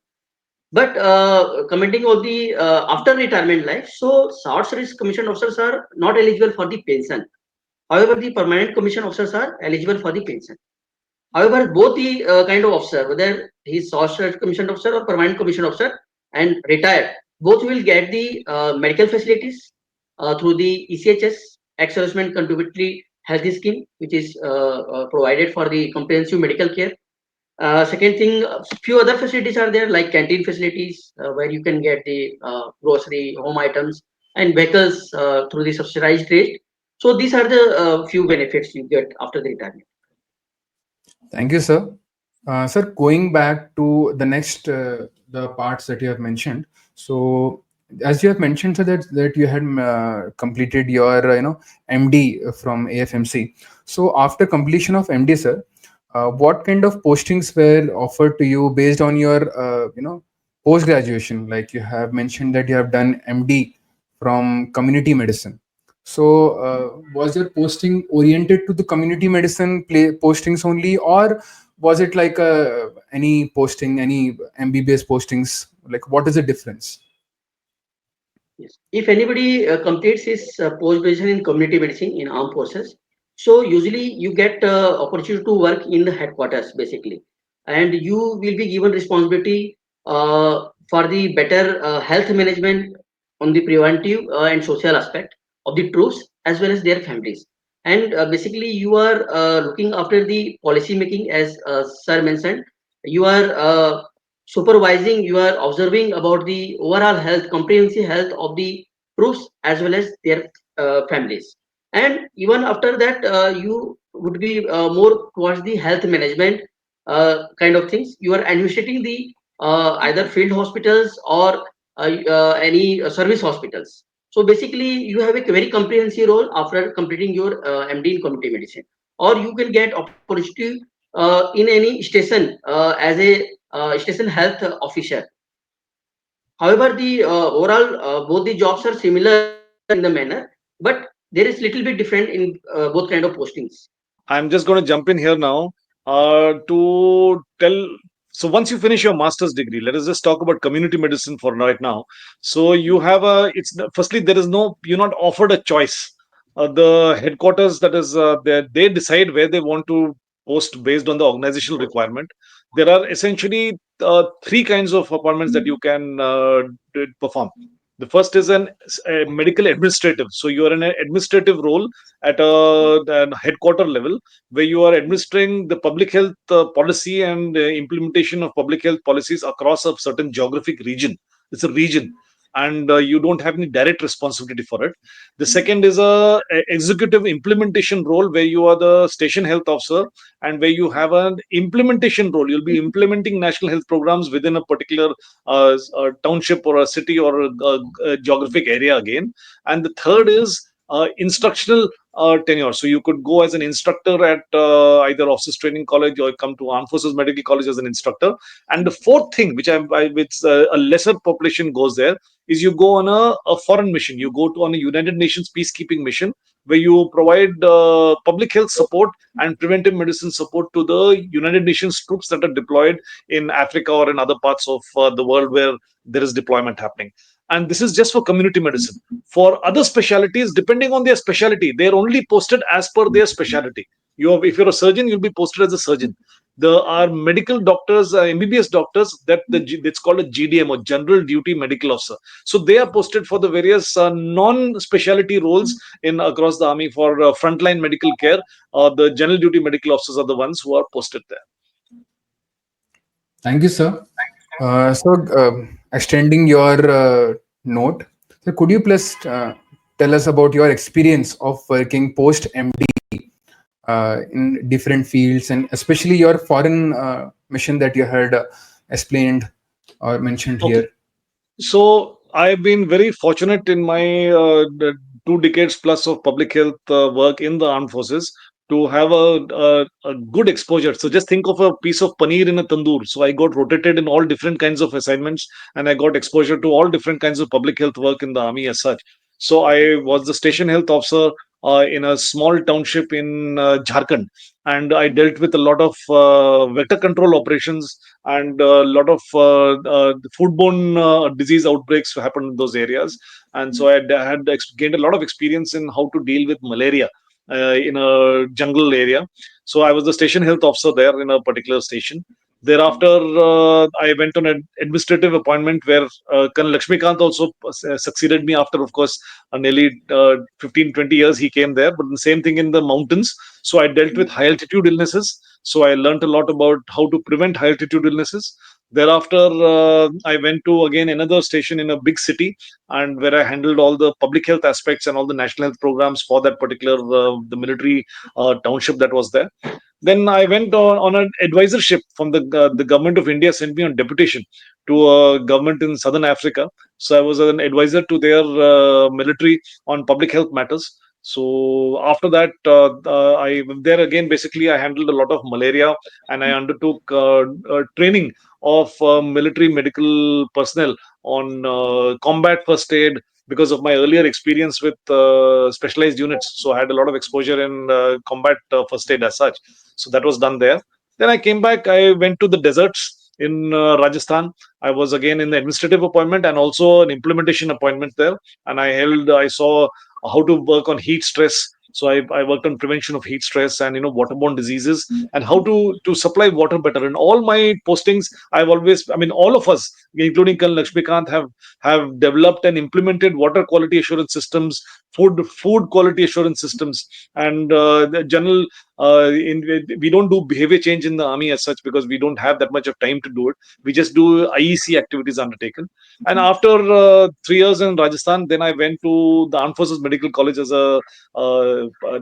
But commenting on the after retirement life, so short service commission officers are not eligible for the pension. However, the permanent commission officers are eligible for the pension. However, both the kind of officer, whether he is short service commission officer or permanent commission officer and retired, both will get the medical facilities through the ECHS, ex-servicemen contributory health scheme, which is provided for the comprehensive medical care. Second thing, few other facilities are there, like canteen facilities, where you can get the grocery, home items, and vehicles through the subsidized rate. So these are the few benefits you get after the retirement. Thank you, sir. Sir, going back to the next the parts that you have mentioned. So, as you have mentioned, sir, that you had completed your MD from AFMC. So, after completion of MD, sir, what kind of postings were offered to you based on your post graduation? Like you have mentioned that you have done MD from community medicine. So, was your posting oriented to the community medicine postings only, or was it like any posting, any MBBS postings? Like, what is the difference? Yes. If anybody completes his post graduation in community medicine in armed forces, so usually you get opportunity to work in the headquarters basically, and you will be given responsibility for the better health management on the preventive and social aspect of the troops as well as their families. And basically, you are looking after the policy making, as sir mentioned. You are supervising, you are observing about the overall health, comprehensive health of the troops as well as their families. And even after that, you would be more towards the health management kind of things. You are administrating the either field hospitals or any service hospitals. So basically, you have a very comprehensive role after completing your MD in community medicine, or you can get opportunity in any station as a station health officer. However, the overall both the jobs are similar in the manner, but there is little bit different in both kind of postings. I'm just going to jump in here now to tell. So once you finish your master's degree, let us just talk about community medicine for right now. So you have a. Firstly, there is no. You're not offered a choice. The headquarters, that is, they decide where they want to post based on the organizational requirement. There are essentially three kinds of appointments that you can perform. The first is a medical administrative. So you are in an administrative role at a headquarter level, where you are administering the public health policy and implementation of public health policies across a certain geographic region. It's a region, and you don't have any direct responsibility for it. The second is a executive implementation role, where you are the station health officer, and where you have an implementation role. You'll be implementing national health programs within a particular township or a city or a geographic area again. And the third is instructional tenure. So you could go as an instructor at either officers training college or come to Armed Forces Medical College as an instructor. And the fourth thing, which a lesser population goes there, is you go on a foreign mission. You go to on a United Nations peacekeeping mission, where you provide public health support and preventive medicine support to the United Nations troops that are deployed in Africa or in other parts of the world where there is deployment happening. And this is just for community medicine. For other specialties, depending on their specialty, they're only posted as per their specialty. If you're a surgeon, you'll be posted as a surgeon. There are medical doctors, MBBS doctors, it's called a GDM, or General Duty Medical Officer. So they are posted for the various non-specialty roles in across the army for frontline medical care. The General Duty Medical Officers are the ones who are posted there. Thank you, sir. Extending your note, so could you please tell us about your experience of working post MD in different fields, and especially your foreign mission that you had explained or mentioned Okay. here? So I've been very fortunate in my 2 decades plus of public health work in the armed forces to have a good exposure. So just think of a piece of paneer in a tandoor. So I got rotated in all different kinds of assignments, and I got exposure to all different kinds of public health work in the army as such. So I was the station health officer in a small township in Jharkhand, and I dealt with a lot of vector control operations, and a lot of foodborne disease outbreaks happened in those areas. And so I had gained a lot of experience in how to deal with malaria in a jungle area. So I was the station health officer there in a particular station. Thereafter, I went on an administrative appointment where Col Laxmikant also succeeded me after, of course, nearly 15, 20 years he came there. But the same thing in the mountains. So I dealt with high altitude illnesses. So I learned a lot about how to prevent high altitude illnesses. Thereafter, I went to again another station in a big city, and where I handled all the public health aspects and all the national health programs for that particular the military township that was there. Then I went on an advisorship from the government of India, sent me on deputation to a government in southern Africa. So I was an advisor to their military on public health matters. So after that, I there again basically I handled a lot of malaria, and I undertook training of military medical personnel on combat first aid, because of my earlier experience with specialized units. So I had a lot of exposure in combat first aid as such. So that was done there. Then I came back. I went to the deserts in Rajasthan. I was again in the administrative appointment and also an implementation appointment there. And I saw how to work on heat stress. So I worked on prevention of heat stress and waterborne diseases, and how to supply water better. In all my postings, all of us, including Col Laxmikant, have developed and implemented water quality assurance systems, food quality assurance systems, and the general. We don't do behavior change in the army as such, because we don't have that much of time to do it. We just do IEC activities undertaken. And after 3 years in Rajasthan, then I went to the Armed Forces Medical College as an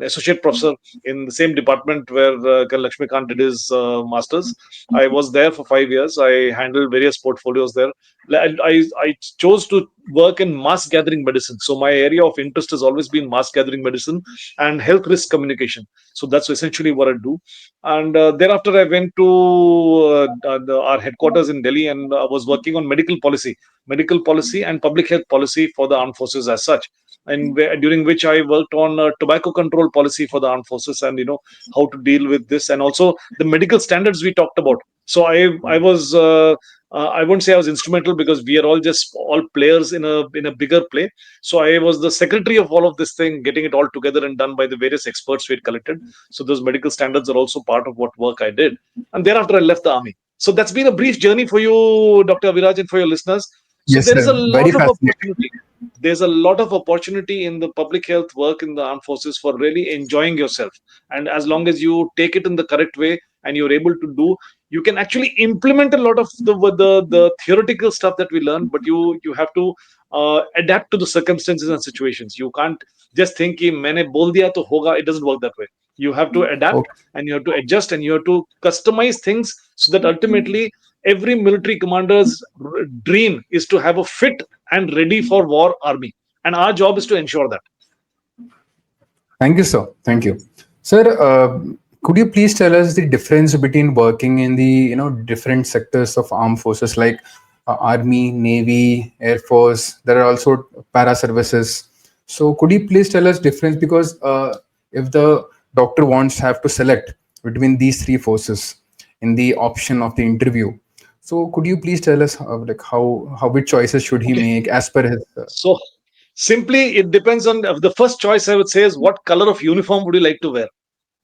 associate professor in the same department where Col Laxmikant did his masters. I was there for 5 years. I handled various portfolios there, I chose to work in mass gathering medicine. So my area of interest has always been mass gathering medicine and health risk communication. So that's essentially what I do. And thereafter, I went to our headquarters in Delhi, and was working on medical policy and public health policy for the armed forces as such. And during which I worked on tobacco control policy for the armed forces, and how to deal with this, and also the medical standards we talked about. So I was I won't say I was instrumental, because we are all just all players in a bigger play. So I was the secretary of all of this thing, getting it all together and done by the various experts we had collected. So those medical standards are also part of what work I did. And thereafter, I left the army. So that's been a brief journey for you, Dr. Aviraj, and for your listeners. So Yes, there is a sir. Very lot of fascinating. opportunity. There's a lot of opportunity in the public health work in the armed forces for really enjoying yourself. And as long as you take it in the correct way and you're able to do, you can actually implement a lot of the theoretical stuff that we learn, but you have to adapt to the circumstances and situations. You can't just think कि मैंने बोल दिया तो होगा. It doesn't work that way. You have to adapt, Okay. and you have to adjust, and you have to customize things, so that ultimately every military commander's dream is to have a fit and ready for war army, and our job is to ensure that. Thank you, sir. Thank you, sir. Could you please tell us the difference between working in the different sectors of armed forces, like army, navy, air force? There are also para services. So could you please tell us difference, because if the doctor wants have to select between these three forces in the option of the interview, so could you please tell us like how which choices should he Okay, make as per his so simply it depends on the first choice I would say is, what color of uniform would you like to wear?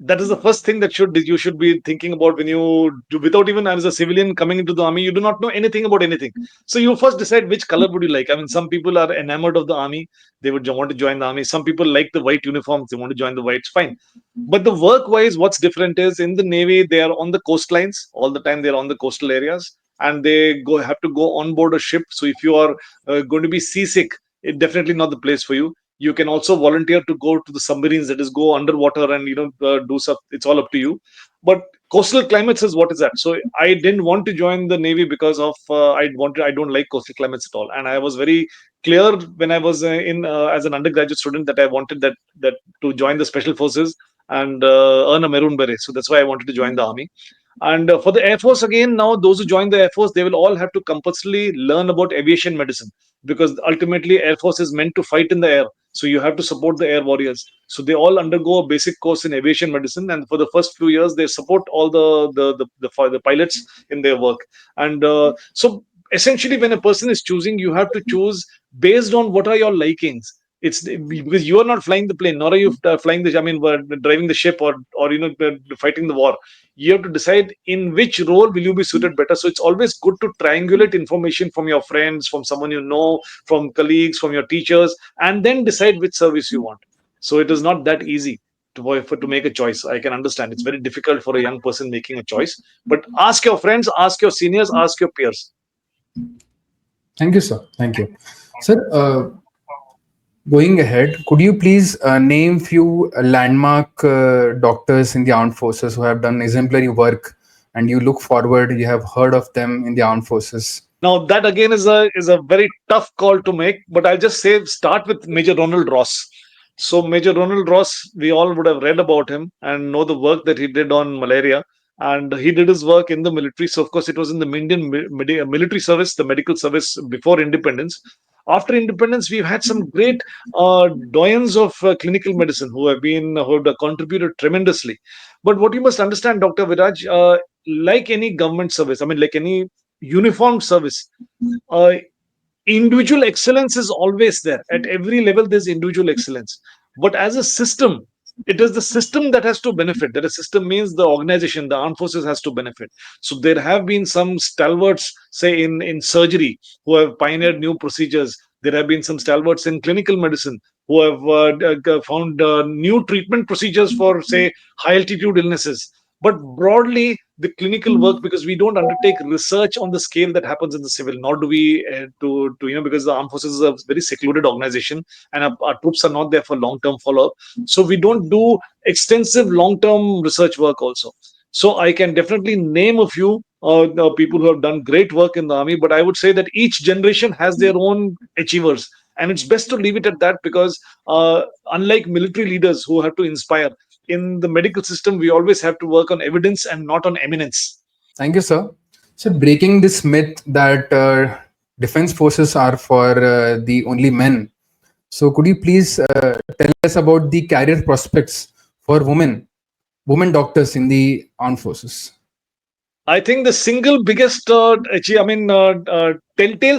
That is the first thing that should you should be thinking about when you do, without even as a civilian coming into the army, you do not know anything about anything. So you first decide which color would you like. I mean, some people are enamored of the army, they would want to join the army. Some people like the white uniforms, they want to join the whites, fine. But the work wise, what's different is, in the navy they are on the coastlines all the time, they're on the coastal areas, and they have to go on board a ship. So if you are going to be seasick, it definitely not the place for you. You can also volunteer to go to the submarines, that is go underwater, and do stuff. It's all up to you. But coastal climates is what is that. So I didn't want to join the navy because of I don't like coastal climates at all. And I was very clear when I was in as an undergraduate student, that I wanted that to join the special forces and earn a maroon beret. So that's why I wanted to join the army. And for the Air Force, again, now those who join the Air Force, they will all have to compulsorily learn about aviation medicine, because ultimately Air Force is meant to fight in the air. So you have to support the air warriors. So they all undergo a basic course in aviation medicine, and for the first few years, they support all the pilots in their work. And so essentially, when a person is choosing, you have to choose based on what are your likings. It's because you are not flying the plane, nor are you flying the. I mean, driving the ship, or fighting the war. You have to decide in which role will you be suited better. So it's always good to triangulate information from your friends, from someone you know, from colleagues, from your teachers, and then decide which service you want. So it is not that easy to make a choice. I can understand it's very difficult for a young person making a choice, but ask your friends, ask your seniors, ask your peers. Thank you, sir. Thank you, sir. Going ahead, could you please name few landmark doctors in the armed forces who have done exemplary work, and you look forward, you have heard of them in the armed forces? Now that again is a very tough call to make, but I'll just say start with Major Ronald Ross. So Major Ronald Ross, we all would have read about him and know the work that he did on malaria, and he did his work in the military. So of course it was in the Indian military service, the medical service before independence. After independence, we've had some great doyens of clinical medicine who have contributed tremendously. But what you must understand, Dr. Viraj, like any government service, I mean, like any uniformed service, uh, individual excellence is always there. At every level there's individual excellence, but as a system, it is the system that has to benefit. That a system means the organization, the armed forces, has to benefit. So there have been some stalwarts, say in surgery, who have pioneered new procedures. There have been some stalwarts in clinical medicine who have found new treatment procedures for, say, high altitude illnesses. But broadly, the clinical work, because we don't undertake research on the scale that happens in the civil, nor do we to because the armed forces is a very secluded organization, and our troops are not there for long term follow up. So we don't do extensive long term research work also. So I can definitely name a few people who have done great work in the army. But I would say that each generation has their own achievers, and it's best to leave it at that, because unlike military leaders who have to inspire, in the medical system we always have to work on evidence and not on eminence. Thank you, sir. So, breaking this myth that defense forces are for the only men. So, could you please tell us about the career prospects for women doctors in the armed forces? I think the single biggest, telltale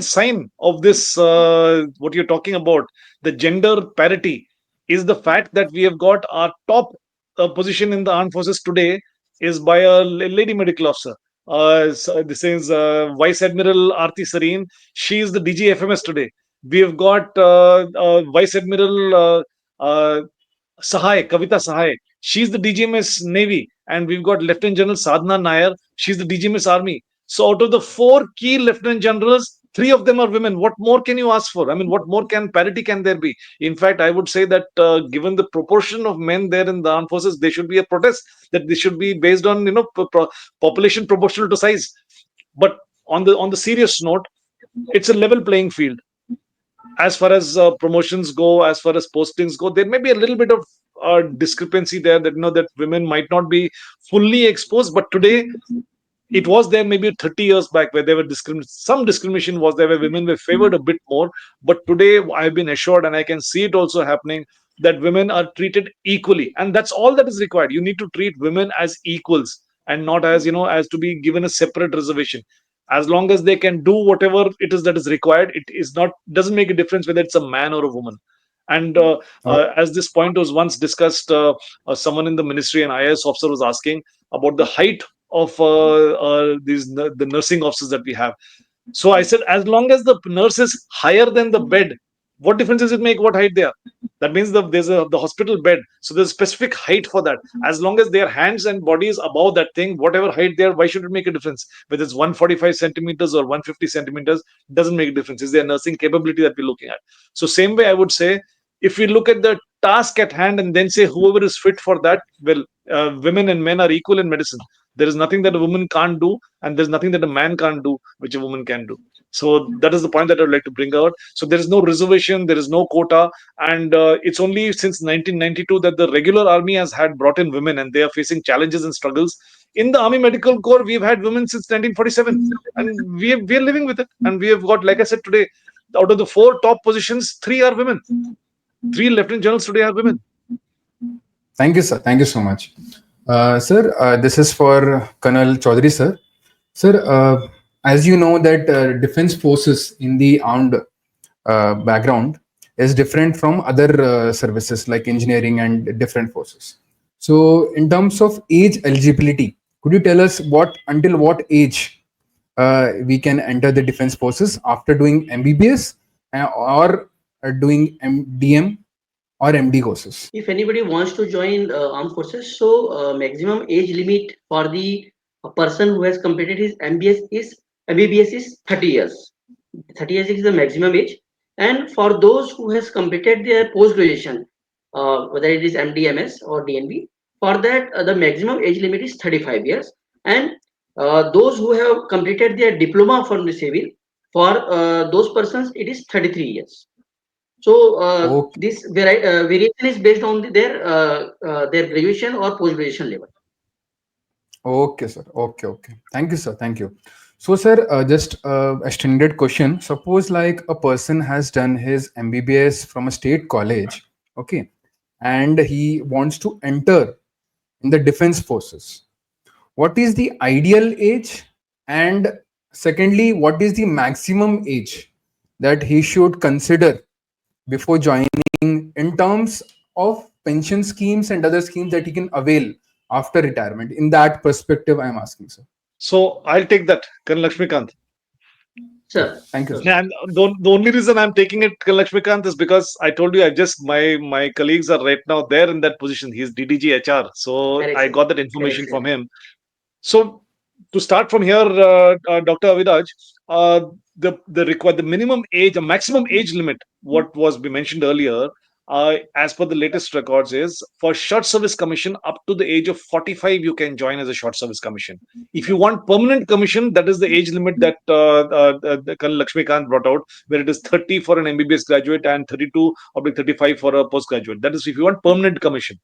sign of this, what you're talking about, the gender parity, is the fact that we have got our top position in the armed forces today is by a lady medical officer. So this is Vice Admiral Arti Sareen. She is the DG FMS today. We have got Vice Admiral Sahai, Kavita Sahai. She's the DGMS Navy, and we've got Lieutenant General Sadhana Nair. She's the DGMS Army. So, out of the four key Lieutenant Generals, three of them are women. What more can you ask for? I mean, what more can parity can there be? In fact, I would say that given the proportion of men there in the armed forces, there should be a protest that this should be based on population proportional to size. But on the serious note, it's a level playing field as far as promotions go, as far as postings go. There may be a little bit of discrepancy there, that that women might not be fully exposed. But today, it was there maybe 30 years back where there were some discrimination was there, where women were favored a bit more. But today, I've been assured, and I can see it also happening, that women are treated equally, and that's all that is required. You need to treat women as equals, and not as as to be given a separate reservation. As long as they can do whatever it is that is required, it is not doesn't make a difference whether it's a man or a woman. And Oh, as this point was once discussed, someone in the ministry, an IAS officer, was asking about the height of the nursing officers that we have. So I said, as long as the nurse is higher than the bed, what difference does it make what height they are? That means the hospital bed. So there's a specific height for that. As long as their hands and body is above that thing, whatever height they are, why should it make a difference? Whether it's 145 centimeters or 150 centimeters, doesn't make a difference. Is their nursing capability that we're looking at? So same way, I would say, if we look at the task at hand and then say whoever is fit for that, well, women and men are equal in medicine. There is nothing that a woman can't do, and there's nothing that a man can't do which a woman can do. So that is the point that I would like to bring out. So there is no reservation, there is no quota, and it's only since 1992 that the regular army has had brought in women, and they are facing challenges and struggles. In the Army Medical Corps, we've had women since 1947, and we are living with it. And we have got, like I said today, out of the four top positions, three are women. Three lieutenant generals today are women. thank you, sir. Thank you so much. Sir, this is for Colonel Chaudhary, sir. Sir, as you know that defense forces in the armed background is different from other services like engineering and different forces. So, in terms of age eligibility, could you tell us until what age we can enter the defense forces after doing MBBS or doing DM or MD courses? If anybody wants to join armed forces, so maximum age limit for the a person who has completed his MBBS is 30 years. 30 years is the maximum age. And for those who has completed their post graduation, whether it is MDMS or DNB, for that the maximum age limit is 35 years. And those who have completed their diploma from the civil, for those persons it is 33 years. So Okay. this variation is based on their graduation or post graduation level. Okay, sir. Okay, okay. Thank you, sir. Thank you. So, sir, just extended question. Suppose like a person has done his MBBS from a state college, okay, and he wants to enter in the defense forces. What is the ideal age? And secondly, what is the maximum age that he should consider before joining in terms of pension schemes and other schemes that he can avail after retirement? In that perspective, I'm asking, sir. So I'll take that, Colonel Laxmikant. Yeah, Sir, thank you, sure. sir. And the only reason I'm taking it, Lakshmikant, is because I told you I just my colleagues are right now there in that position. He's DDG HR, so Correct, I sir. got that Correct, information sir. from him. So to start from here, Dr. Aviraj, the minimum age, a maximum age limit, what was be mentioned earlier, as per the latest records, is for short service commission up to the age of 45, you can join as a short service commission. If you want permanent commission, that is the age limit that Col Laxmikant brought out, where it is 30 for an MBBS graduate and 32 or 35 for a postgraduate. That is if you want permanent commission.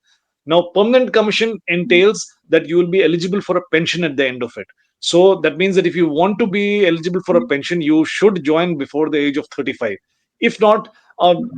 Now, permanent commission entails that you will be eligible for a pension at the end of it. So that means that if you want to be eligible for a pension, you should join before the age of 35. If not,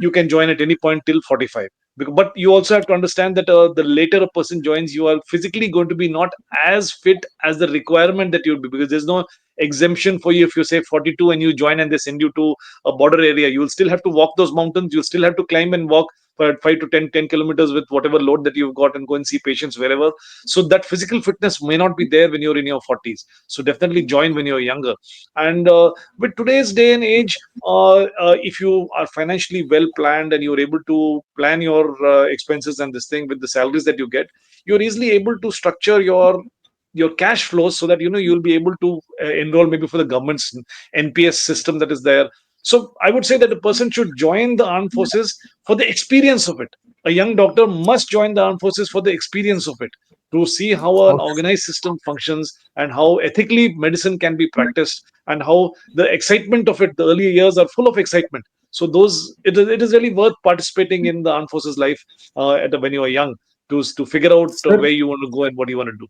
you can join at any point till 45. But you also have to understand that the later a person joins, you are physically going to be not as fit as the requirement that you'll be, because there's no exemption for you if you say 42 and you join and they send you to a border area. You'll still have to walk those mountains. You'll still have to climb and walk for 5 to 10 kilometers with whatever load that you've got and go and see patients wherever. So that physical fitness may not be there when you're in your 40s. So definitely join when you're younger. And with today's day and age, if you are financially well planned and you're able to plan your expenses and this thing with the salaries that you get, you're easily able to structure your cash flows so that you'll be able to enroll maybe for the government's NPS system that is there. So I would say that a person should join the armed forces for the experience of it. A young doctor must join the armed forces for the experience of it, to see how an Okay. organized system functions and how ethically medicine can be practiced, and how the excitement of it, the early years are full of excitement. So it is really worth participating in the armed forces life when you are young, to figure out Sir, where you want to go and what you want to do.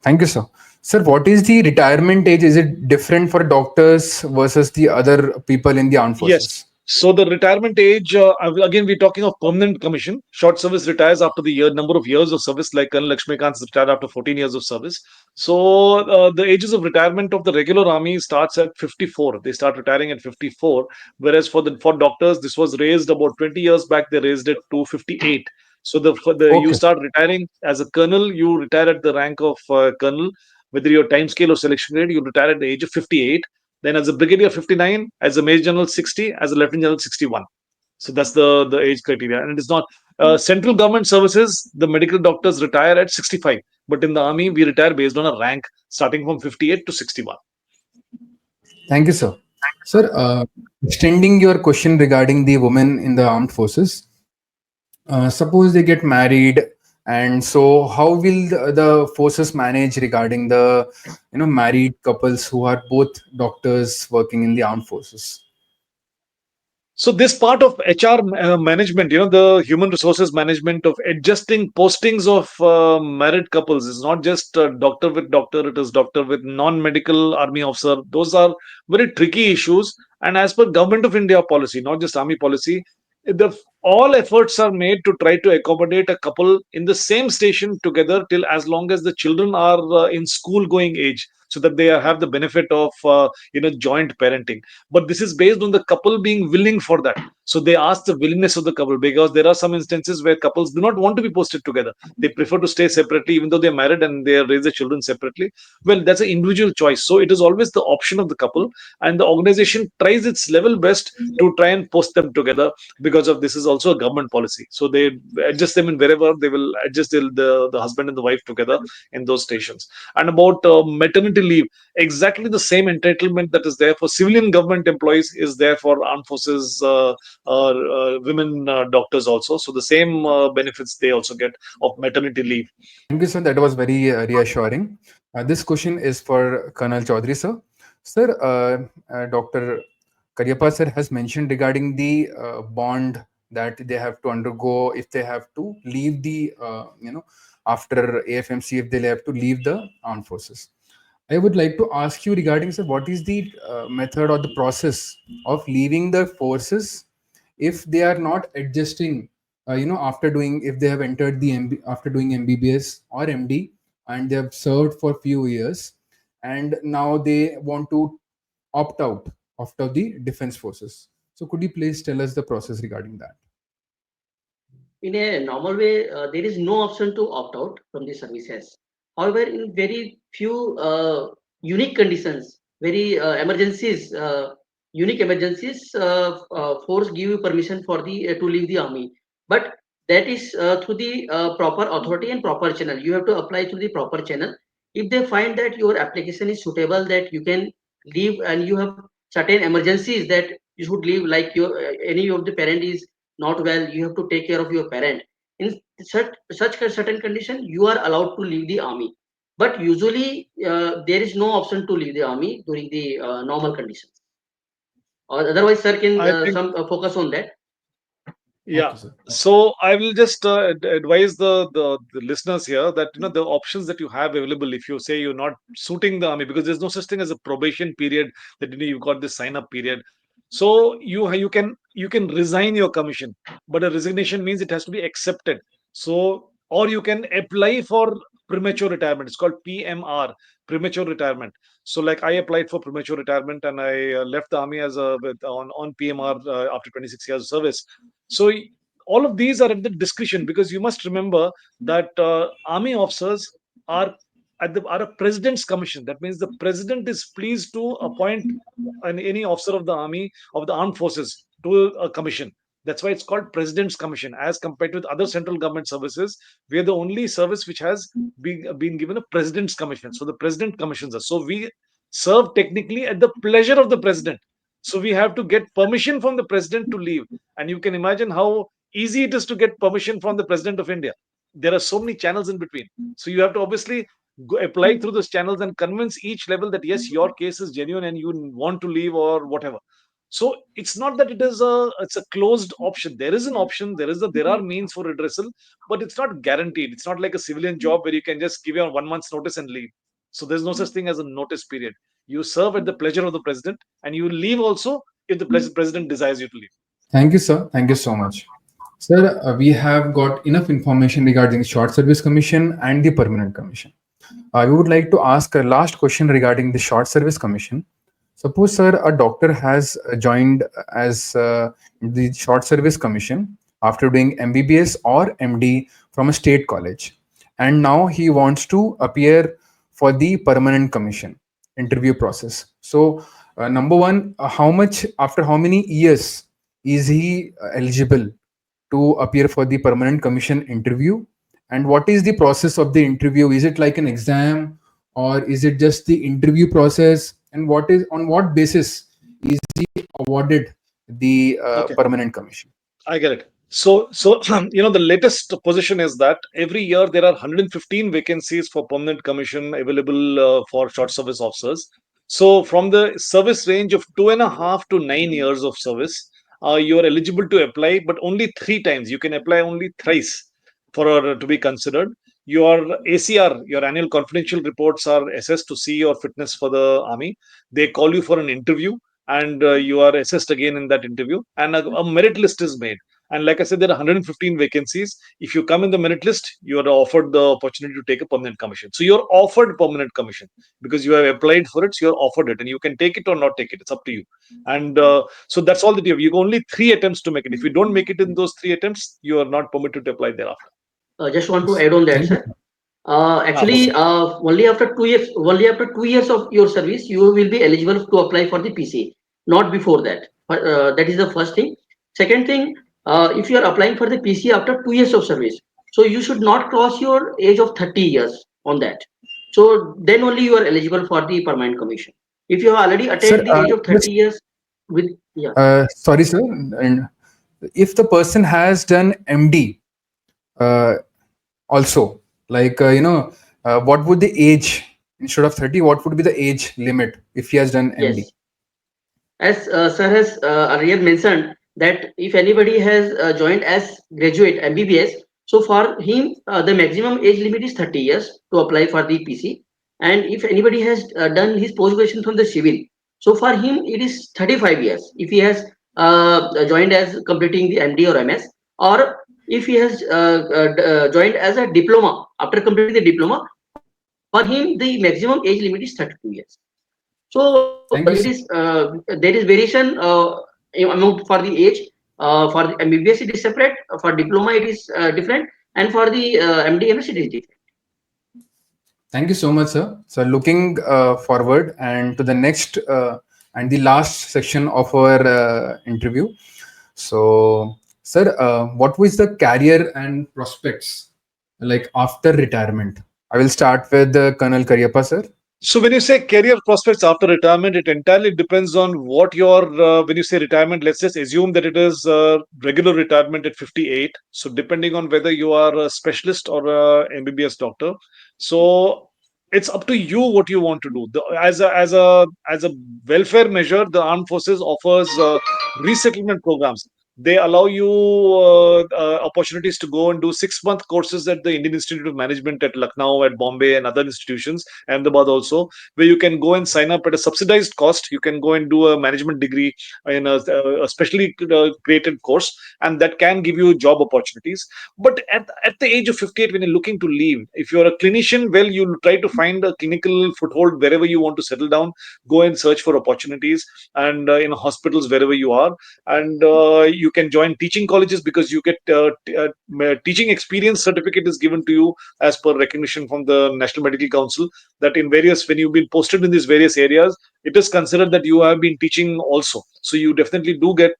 thank you, sir. Sir, what is the retirement age? Is it different for doctors versus the other people in the armed Yes. forces? So the retirement age, again, we're talking of permanent commission. Short service retires after the number of years of service, like Colonel Lakshmikant retired after 14 years of service. So the ages of retirement of the regular army starts at 54. They start retiring at 54, whereas for doctors, this was raised about 20 years back. They raised it to 58. So you Okay. start retiring as a colonel. You retire at the rank of colonel. Whether your time scale or selection grade, you retire at the age of 58. Then as a brigadier 59, as a major general 60, as a lieutenant general 61. So that's the age criteria, and it is not central government services. The medical doctors retire at 65, but in the army we retire based on a rank starting from 58 to 61. Thank you, sir. Sir, extending your question regarding the women in the armed forces, suppose they get married, and so how will the forces manage regarding the married couples who are both doctors working in the armed forces? So this part of HR management, the human resources management of adjusting postings of married couples is not just doctor with doctor, it is doctor with non-medical army officer. Those are very tricky issues. And as per Government of India policy, not just army policy, all efforts are made to try to accommodate a couple in the same station together till as long as the children are in school going age, so that they have the benefit of joint parenting. But this is based on the couple being willing for that. So they ask the willingness of the couple, because there are some instances where couples do not want to be posted together. They prefer to stay separately, even though they're married and they raise their children separately. Well, that's an individual choice. So it is always the option of the couple, and the organization tries its level best to try and post them together, because of this is also a government policy. So they adjust them in wherever they will adjust the husband and the wife together in those stations. And about maternity leave, exactly the same entitlement that is there for civilian government employees is there for armed forces women doctors also. So the same benefits they also get of maternity leave. Thank you, sir. That was very reassuring. This question is for Colonel Chaudhary, sir. Sir, Dr. Cariyappa sir has mentioned regarding the bond that they have to undergo if they have to leave the, after AFMC, if they have to leave the armed forces. I would like to ask you regarding, sir, what is the method or the process of leaving the forces if they are not adjusting, after doing, if they have entered the after doing MBBS or MD, and they have served for few years, and now they want to opt out after the defense forces. So could you please tell us the process regarding that? In a normal way, there is no option to opt out from the services. However, in very few unique conditions, very unique emergencies, force give you permission for the to leave the army. But that is through the proper authority and proper channel. You have to apply through the proper channel. If they find that your application is suitable, that you can leave, and you have certain emergencies that you should leave, like your any of the parent is not well, you have to take care of your parent. In such a certain condition, you are allowed to leave the army. But usually, there is no option to leave the army during the normal conditions. Or otherwise, sir can I think. some focus on that. Yeah. Okay, sir. So I will just advise the listeners here that the options that you have available if you say you're not suiting the army, because there's no such thing as a probation period, that you've got this sign up period. So you can resign your commission, but a resignation means it has to be accepted. So, or you can apply for premature retirement. It's called PMR, premature retirement. So like I applied for premature retirement and I left the army as a on PMR after 26 years of service. So all of these are at the discretion, because you must remember that army officers are are a president's commission. That means the president is pleased to appoint any officer of the army, of the armed forces, to a commission. That's why it's called president's commission, as compared with other central government services. We are the only service which has been given a president's commission. So the president commissions us. So we serve technically at the pleasure of the president. So we have to get permission from the president to leave. And you can imagine how easy it is to get permission from the president of India. There are so many channels in between. So you have to obviously apply through those channels and convince each level that yes, your case is genuine and you want to leave or whatever. So it's not that it's a closed option. There is an option. There are means for redressal, but it's not guaranteed. It's not like a civilian job where you can just give your 1 month's notice and leave. So there's no such thing as a notice period. You serve at the pleasure of the president, and you leave also if the president desires you to leave. Thank you, sir. Thank you so much. Sir, we have got enough information regarding short service commission and the permanent commission. We would like to ask a last question regarding the short service commission. Suppose, sir, a doctor has joined as the short service commission after doing MBBS or MD from a state college, and now he wants to appear for the permanent commission interview process. So, number one, how much after how many years is he eligible to appear for the permanent commission interview? And what is the process of the interview? Is it like an exam, or is it just the interview process? And what is on what basis is he awarded the Okay. permanent commission? I get it. So the latest position is that every year there are 115 vacancies for permanent commission available for short service officers. So from the service range of 2.5 to 9 years of service, you are eligible to apply, but only three times. You can apply only thrice for to be considered. Your ACR, your annual confidential reports, are assessed to see your fitness for the army. They call you for an interview, and you are assessed again in that interview, and a merit list is made. And like I said, there are 115 vacancies. If you come in the merit list, you are offered the opportunity to take a permanent commission. So you're offered permanent commission because you have applied for it. So you're offered it, and you can take it or not take it. It's up to you. And so that's all that you have. You have only three attempts to make it. If you don't make it in those three attempts, you are not permitted to apply thereafter. Just want to add on that, Thank you. sir. Okay. Actually, only after 2 years of your service, you will be eligible to apply for the PC. Not before that. That is the first thing. Second thing, if you are applying for the PC after 2 years of service, so you should not cross your age of 30 years on that. So then only you are eligible for the permanent commission. If you have already Sir, attained the age of just 30 years with, yeah, sorry, sir. And if the person has done MD uh, also, like what would the age instead of 30? What would be the age limit if he has done MD? yes. As sir has earlier mentioned that if anybody has joined as graduate MBBS, so for him the maximum age limit is 30 years to apply for the PC. And if anybody has done his post graduation from the civil, so for him it is 35 years if he has joined as completing the MD or MS, or if he has joined as a diploma after completing the diploma, for him the maximum age limit is 32 years. So it is Thank you, sir. there is variation amount for the age. For the MBBS it is separate. For diploma it is different, and for the MDMS it is different. Thank you so much, sir. So, looking forward and to the next and the last section of our interview. So, sir, what was the career and prospects like after retirement? I will start with Colonel Cariyappa, sir. So when you say career prospects after retirement, it entirely depends on what your when you say retirement, let's just assume that it is regular retirement at 58. So depending on whether you are a specialist or a MBBS doctor, so it's up to you what you want to do. As a welfare measure, the armed forces offers resettlement programs. They allow you opportunities to go and do 6 month courses at the Indian Institute of Management at Lucknow, at Bombay, and other institutions, Ahmedabad also, where you can go and sign up at a subsidized cost. You can go and do a management degree in a specially created course, and that can give you job opportunities. But at the age of 58, when you're looking to leave, if you're a clinician, well, you'll try to find a clinical foothold wherever you want to settle down, go and search for opportunities, and in hospitals wherever you are. And you can join teaching colleges because you get teaching experience certificate is given to you as per recognition from the National Medical Council, that in various, when you've been posted in these various areas, it is considered that you have been teaching also, so you definitely do get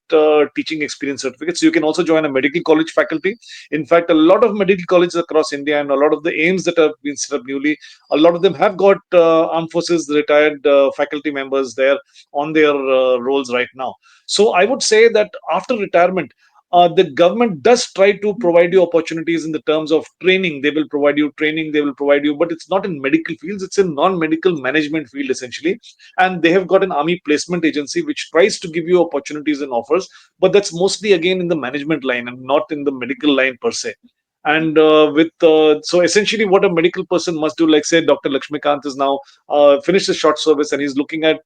teaching experience certificates. So you can also join a medical college faculty. In fact, a lot of medical colleges across India and a lot of the aims that have been set up newly, a lot of them have got armed forces retired faculty members there on their roles right now. So I would say that after retirement, the government does try to provide you opportunities in the terms of training. They will provide you training, they will provide you, but it's not in medical fields, it's in non-medical management field essentially. And they have got an army placement agency which tries to give you opportunities and offers, but that's mostly again in the management line and not in the medical line per se. And with so essentially what a medical person must do, like say Dr. Lakshmikant is now finished his short service and he's looking at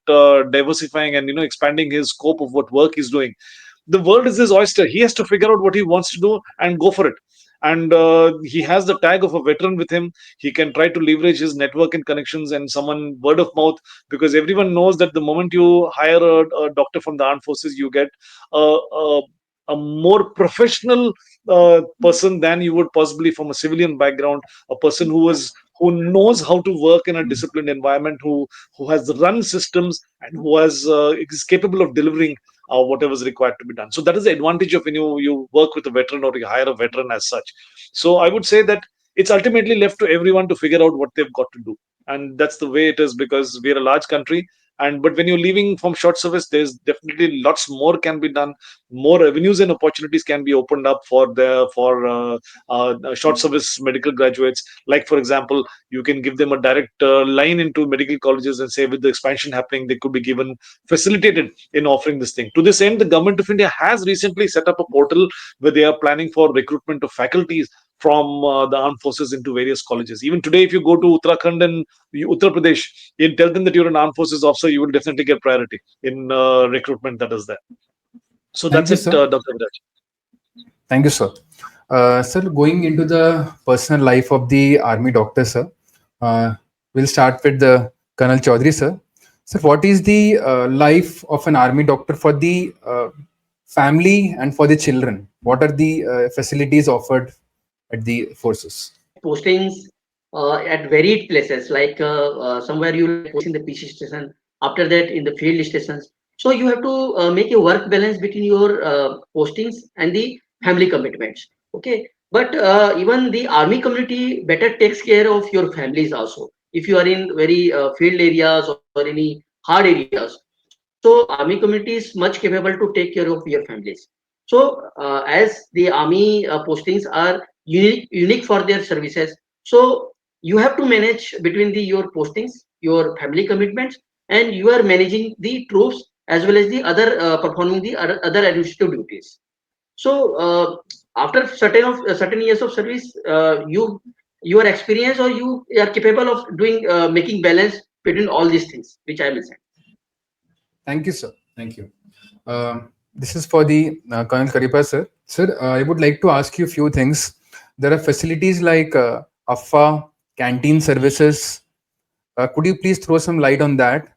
diversifying and expanding his scope of what work he's doing. The world is his oyster. He has to figure out what he wants to do and go for it. And he has the tag of a veteran with him. He can try to leverage his network and connections and someone word of mouth, because everyone knows that the moment you hire a doctor from the armed forces, you get a more professional person than you would possibly from a civilian background, a person who knows how to work in a disciplined environment, who has run systems and who is capable of delivering whatever is required to be done. So that is the advantage of when you work with a veteran or you hire a veteran as such. So I would say that it's ultimately left to everyone to figure out what they've got to do, and that's the way it is, because we're a large country. And but when you're leaving from short service, there's definitely lots more can be done. More avenues and opportunities can be opened up for short service medical graduates. Like for example, you can give them a direct line into medical colleges, and say with the expansion happening, they could be given facilitated in offering this thing. To this end, the government of India has recently set up a portal where they are planning for recruitment of faculties from the armed forces into various colleges. Even today, if you go to Uttarakhand and Uttar Pradesh, you tell them that you're an armed forces officer, you will definitely get priority in recruitment that is there. So Thank that's you, it, sir. Dr. Viraj. Thank you, sir. Sir, going into the personal life of the army doctor, sir, uh, we'll start with the Colonel Chaudhary, sir. Sir, what is the life of an army doctor for the family and for the children? What are the facilities offered at the forces? Postings at varied places, like somewhere you like posting the PC station, after that in the field stations. So you have to make a work balance between your postings and the family commitments. Okay, but even the army community better takes care of your families also. If you are in very field areas or any hard areas, so army community is much capable to take care of your families. So as the army postings are unique for their services, so you have to manage between the your postings, your family commitments, and you are managing the troops as well as the other performing the other administrative duties. So after certain years of service, you are experienced or you are capable of doing making balance between all these things which I mentioned. Thank you, sir. Thank you. This is for the Colonel Cariyappa, sir. Sir, I would like to ask you a few things. There are facilities like AFFA, canteen services. Could you please throw some light on that?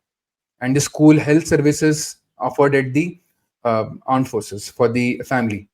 And the school health services offered at the armed forces for the family.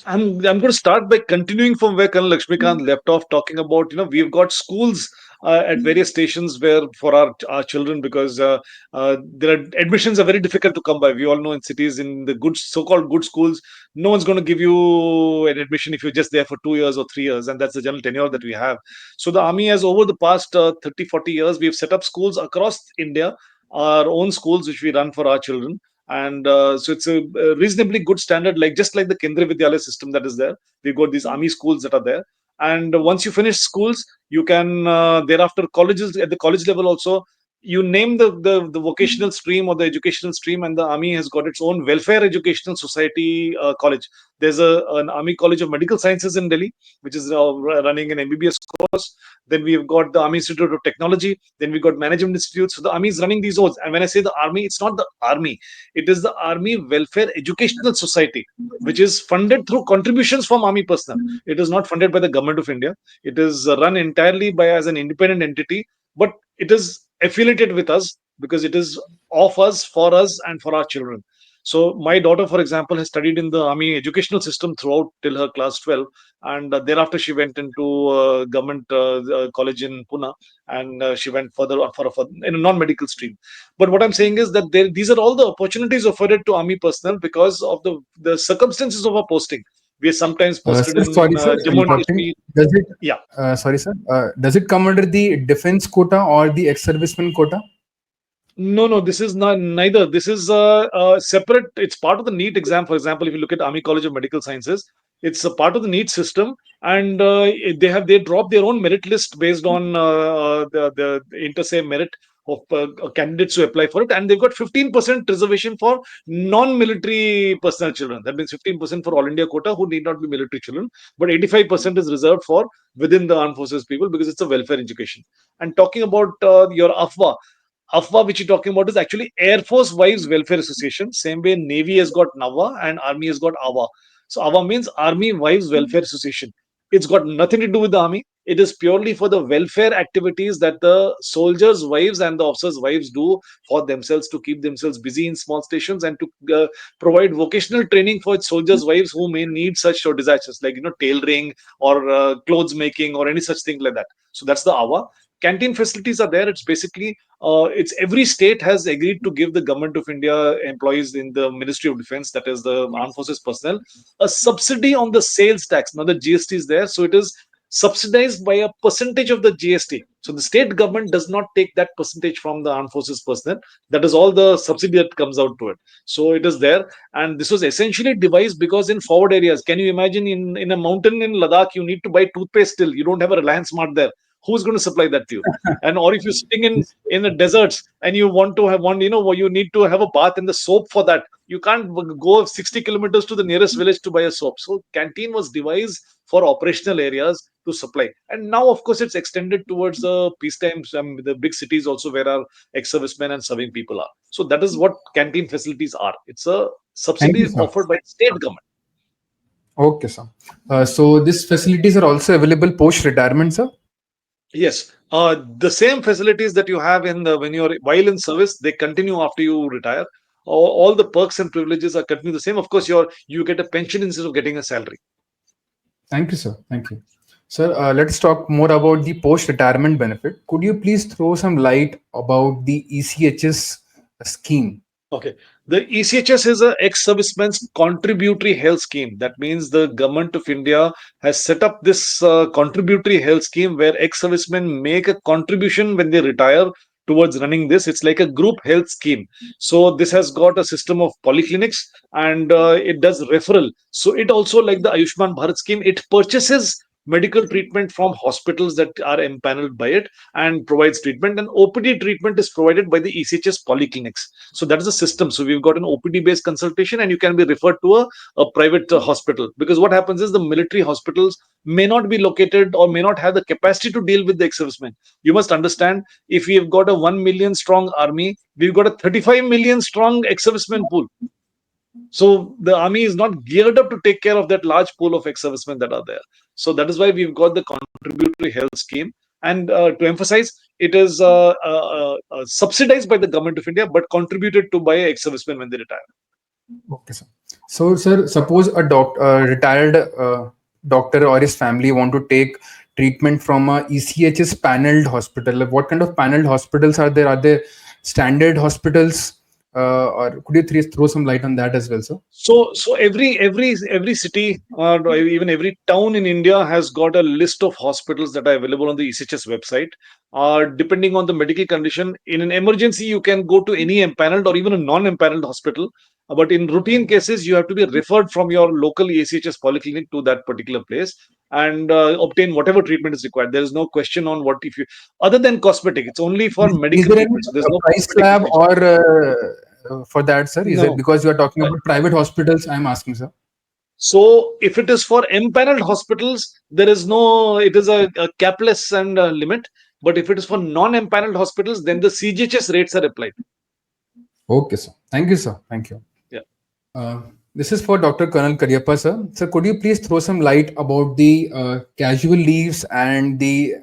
I'm going to start by continuing from where Colonel Lakshmikant left off, talking about, we've got schools at various stations where for our children, because there are admissions are very difficult to come by. We all know in cities, in the good so-called good schools, no one's going to give you an admission if you're just there for 2 years or 3 years, and that's the general tenure that we have. So the army has, over the past 30, 40 years, we've set up schools across India, our own schools which we run for our children, and so it's a reasonably good standard, like just like the Kendriya Vidyalaya system that is there. We've got these army schools that are there, and once you finish schools, you can thereafter colleges, at the college level also, you name the vocational stream or the educational stream, and the army has got its own welfare educational society college. There's an army college of medical sciences in Delhi, which is running an MBBS course. Then we've got the Army Institute of Technology. Then we've got management institutes. So the army is running these zones. And when I say the army, it's not the army, it is the Army Welfare Educational Society, which is funded through contributions from army personnel. It is not funded by the government of India. It is run entirely by as an independent entity, but it is affiliated with us because it is of us, for us, and for our children. So my daughter, for example, has studied in the army educational system throughout till her class 12, and thereafter she went into government college in Pune, and she went further on for in a non-medical stream. But what I'm saying is that these are all the opportunities afforded to army personnel because of the circumstances of our posting. We are sometimes posted Sir, in sorry, sir, Jammu and interrupting. Kashmir. Does it, Yeah. sorry, sir, does it come under the defense quota or the ex-serviceman quota? No, no, this is not neither. This is separate. It's part of the NEET exam. For example, if you look at Army College of Medical Sciences, it's a part of the NEET system, and they drop their own merit list based on the inter-se merit of candidates who apply for it, and they've got 15% reservation for non-military personnel children. That means 15% for all India quota who need not be military children, but 85% is reserved for within the armed forces people because it's a welfare education. And talking about your AFWA, which you're talking about, is actually Air Force Wives Welfare Association. Same way Navy has got NAVA and Army has got AWA. So AWA means Army Wives Welfare Association. It's got nothing to do with the Army. It is purely for the welfare activities that the soldiers' wives and the officers' wives do for themselves to keep themselves busy in small stations and to provide vocational training for soldiers' wives who may need such or desires, like tailoring or clothes making or any such thing like that. So that's the AWA. Canteen facilities are there. It's basically it's every state has agreed to give the government of India employees in the Ministry of Defense, that is the armed forces personnel, a subsidy on the sales tax. Now the GST is there, so it is subsidized by a percentage of the GST. So the state government does not take that percentage from the armed forces personnel. That is all the subsidy that comes out to it. So it is there, and this was essentially devised because in forward areas, can you imagine in a mountain in Ladakh, you need to buy toothpaste still. You don't have a Reliance Mart there. Who's going to supply that to you? And or if you're sitting in the deserts and you want to have one, you need to have a bath and the soap for that. You can't go 60 kilometers to the nearest village to buy a soap. So canteen was devised for operational areas to supply. And now, of course, it's extended towards the peacetime, the big cities also where our ex-servicemen and serving people are. So that is what canteen facilities are. It's a Thank subsidy you, sir. offered by the state government. Okay, sir. So these facilities are also available post-retirement, sir? Yes, the same facilities that you have in the when you're while in service, they continue after you retire. All the perks and privileges are continue the same. Of course, you get a pension instead of getting a salary. Thank you, sir. Thank you. Sir, let's talk more about the post-retirement benefit. Could you please throw some light about the ECHS scheme? Okay. The ECHS is a ex-serviceman's contributory health scheme. That means the government of India has set up this contributory health scheme where ex-servicemen make a contribution when they retire towards running this. It's like a group health scheme. So this has got a system of polyclinics, and it does referral. So it also, like the Ayushman Bharat scheme, it purchases medical treatment from hospitals that are empaneled by it and provides treatment. And OPD treatment is provided by the ECHS polyclinics. So that is a system. So we've got an OPD based consultation, and you can be referred to a private hospital, because what happens is the military hospitals may not be located or may not have the capacity to deal with the ex-servicemen. You must understand, if we've got a 1 million strong army, we've got a 35 million strong ex-servicemen pool. So the army is not geared up to take care of that large pool of ex-servicemen that are there. So that is why we've got the contributory health scheme. And to emphasize, it is subsidized by the government of India, but contributed to by ex-servicemen when they retire. Okay, sir. So, sir, suppose a retired doctor or his family want to take treatment from a ECHS paneled hospital. Like, what kind of paneled hospitals are there? Are there standard hospitals, or could you throw some light on that as well, sir? So every city or even every town in India has got a list of hospitals that are available on the ECHS website. Depending on the medical condition, in an emergency you can go to any empaneled or even a non-empaneled hospital. But in routine cases, you have to be referred from your local ECHS polyclinic to that particular place and obtain whatever treatment is required. There is no question on what if you other than cosmetic. It's only for Is medical there any treatment. So there's no price cosmetic slab procedure. or for that, sir? Is it No. because you are talking about private hospitals? I'm asking, sir. So if it is for empaneled hospitals, there is no, it is a capless and a limit. But if it is for non-empaneled hospitals, then the CGHS rates are applied. Okay, sir. Thank you, sir. Thank you. Yeah. This is for Dr. Colonel Cariyappa, sir. Sir, could you please throw some light about the casual leaves and the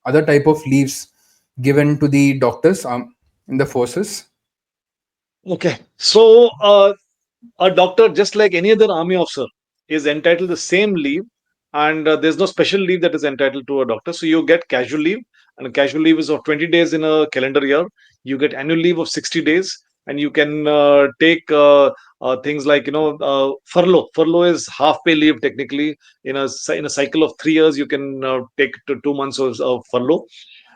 other type of leaves given to the doctors in the forces? Okay. So a doctor, just like any other army officer, is entitled the same leave, and there's no special leave that is entitled to a doctor. So you get casual leave, and casual leave is of 20 days in a calendar year. You get annual leave of 60 days, and you can take things like furlough. Furlough is half pay leave technically. In a cycle of 3 years, you can take to 2 months of furlough.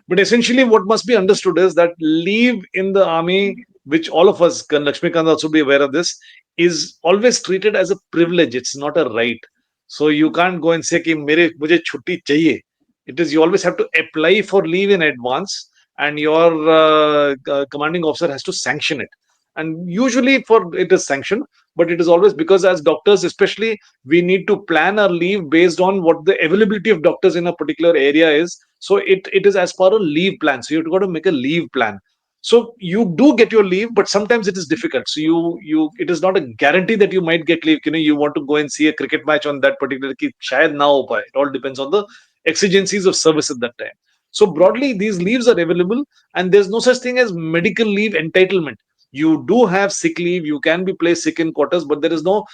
But essentially, what must be understood is that leave in the army, which all of us, can Lakshmikant also be aware of this, is always treated as a privilege. It's not a right. So you can't go and say कि मेरे मुझे छुट्टी चाहिए. It is you always have to apply for leave in advance, and your commanding officer has to sanction it. And usually, for it is sanctioned, but it is always because as doctors, especially, we need to plan our leave based on what the availability of doctors in a particular area is. So it is as per a leave plan. So you've got to make a leave plan. So you do get your leave, but sometimes it is difficult. So you it is not a guarantee that you might get leave. You want to go and see a cricket match on that particular ki shayad na ho paye. It all depends on the exigencies of service at that time. So broadly, these leaves are available, and there's no such thing as medical leave entitlement. You do have sick leave. You can be placed sick in quarters, but there is no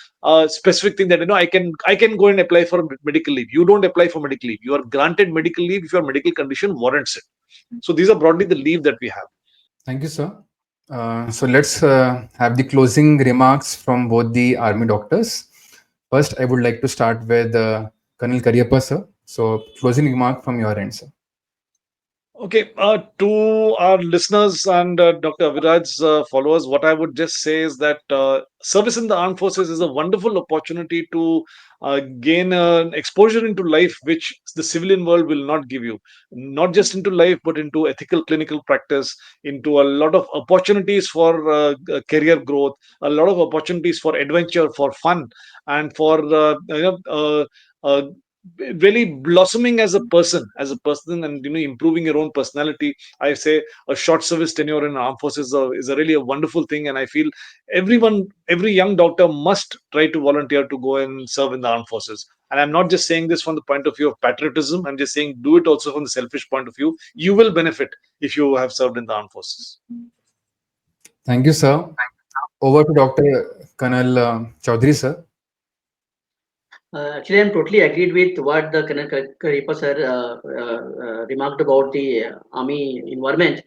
specific thing that I can go and apply for medical leave. You don't apply for medical leave. You are granted medical leave if your medical condition warrants it. So these are broadly the leave that we have. Thank you, sir. So let's have the closing remarks from both the army doctors. First, I would like to start with Colonel Cariyappa, sir. So closing remark from your end, sir. Okay, to our listeners and Dr. Aviraj's followers, what I would just say is that service in the armed forces is a wonderful opportunity to gain exposure into life, which the civilian world will not give you. Not just into life, but into ethical clinical practice, into a lot of opportunities for career growth, a lot of opportunities for adventure, for fun, and for really blossoming as a person, and improving your own personality. I say a short service tenure in armed forces is a really a wonderful thing, and I feel every young doctor must try to volunteer to go and serve in the armed forces. And I'm not just saying this from the point of view of patriotism. I'm just saying do it also from the selfish point of view. You will benefit if you have served in the armed forces. Thank you, sir. Over to Dr. Colonel Chaudhary, sir. Actually, I'm totally agreed with what the Karippa sir remarked about the army environment.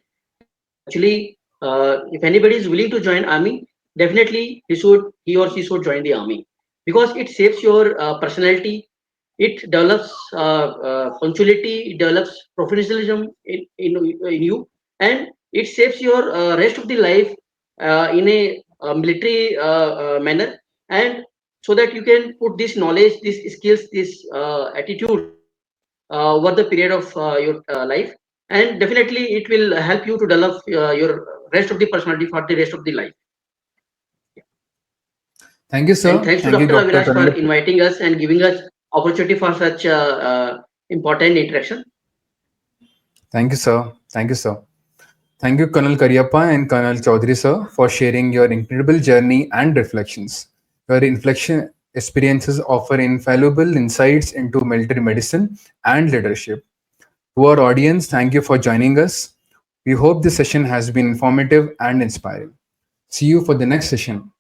Actually, if anybody is willing to join army, definitely he or she should join the army, because it shapes your personality, it develops punctuality, it develops professionalism in you, and it shapes your rest of the life in a military manner, and so that you can put this knowledge, these skills, this attitude over the period of your life, and definitely it will help you to develop your rest of the personality for the rest of the life. Thank you, And sir. thanks to Thank you, Dr. Dr. Aviraj for Colonel. inviting us and giving us opportunity for such important interaction. Thank you, sir. Thank you, sir. Thank you, Colonel Cariyappa and Colonel Chaudhary, sir, for sharing your incredible journey and reflections. Your inflection experiences offer invaluable insights into military medicine and leadership. To our audience, thank you for joining us. We hope this session has been informative and inspiring. See you for the next session.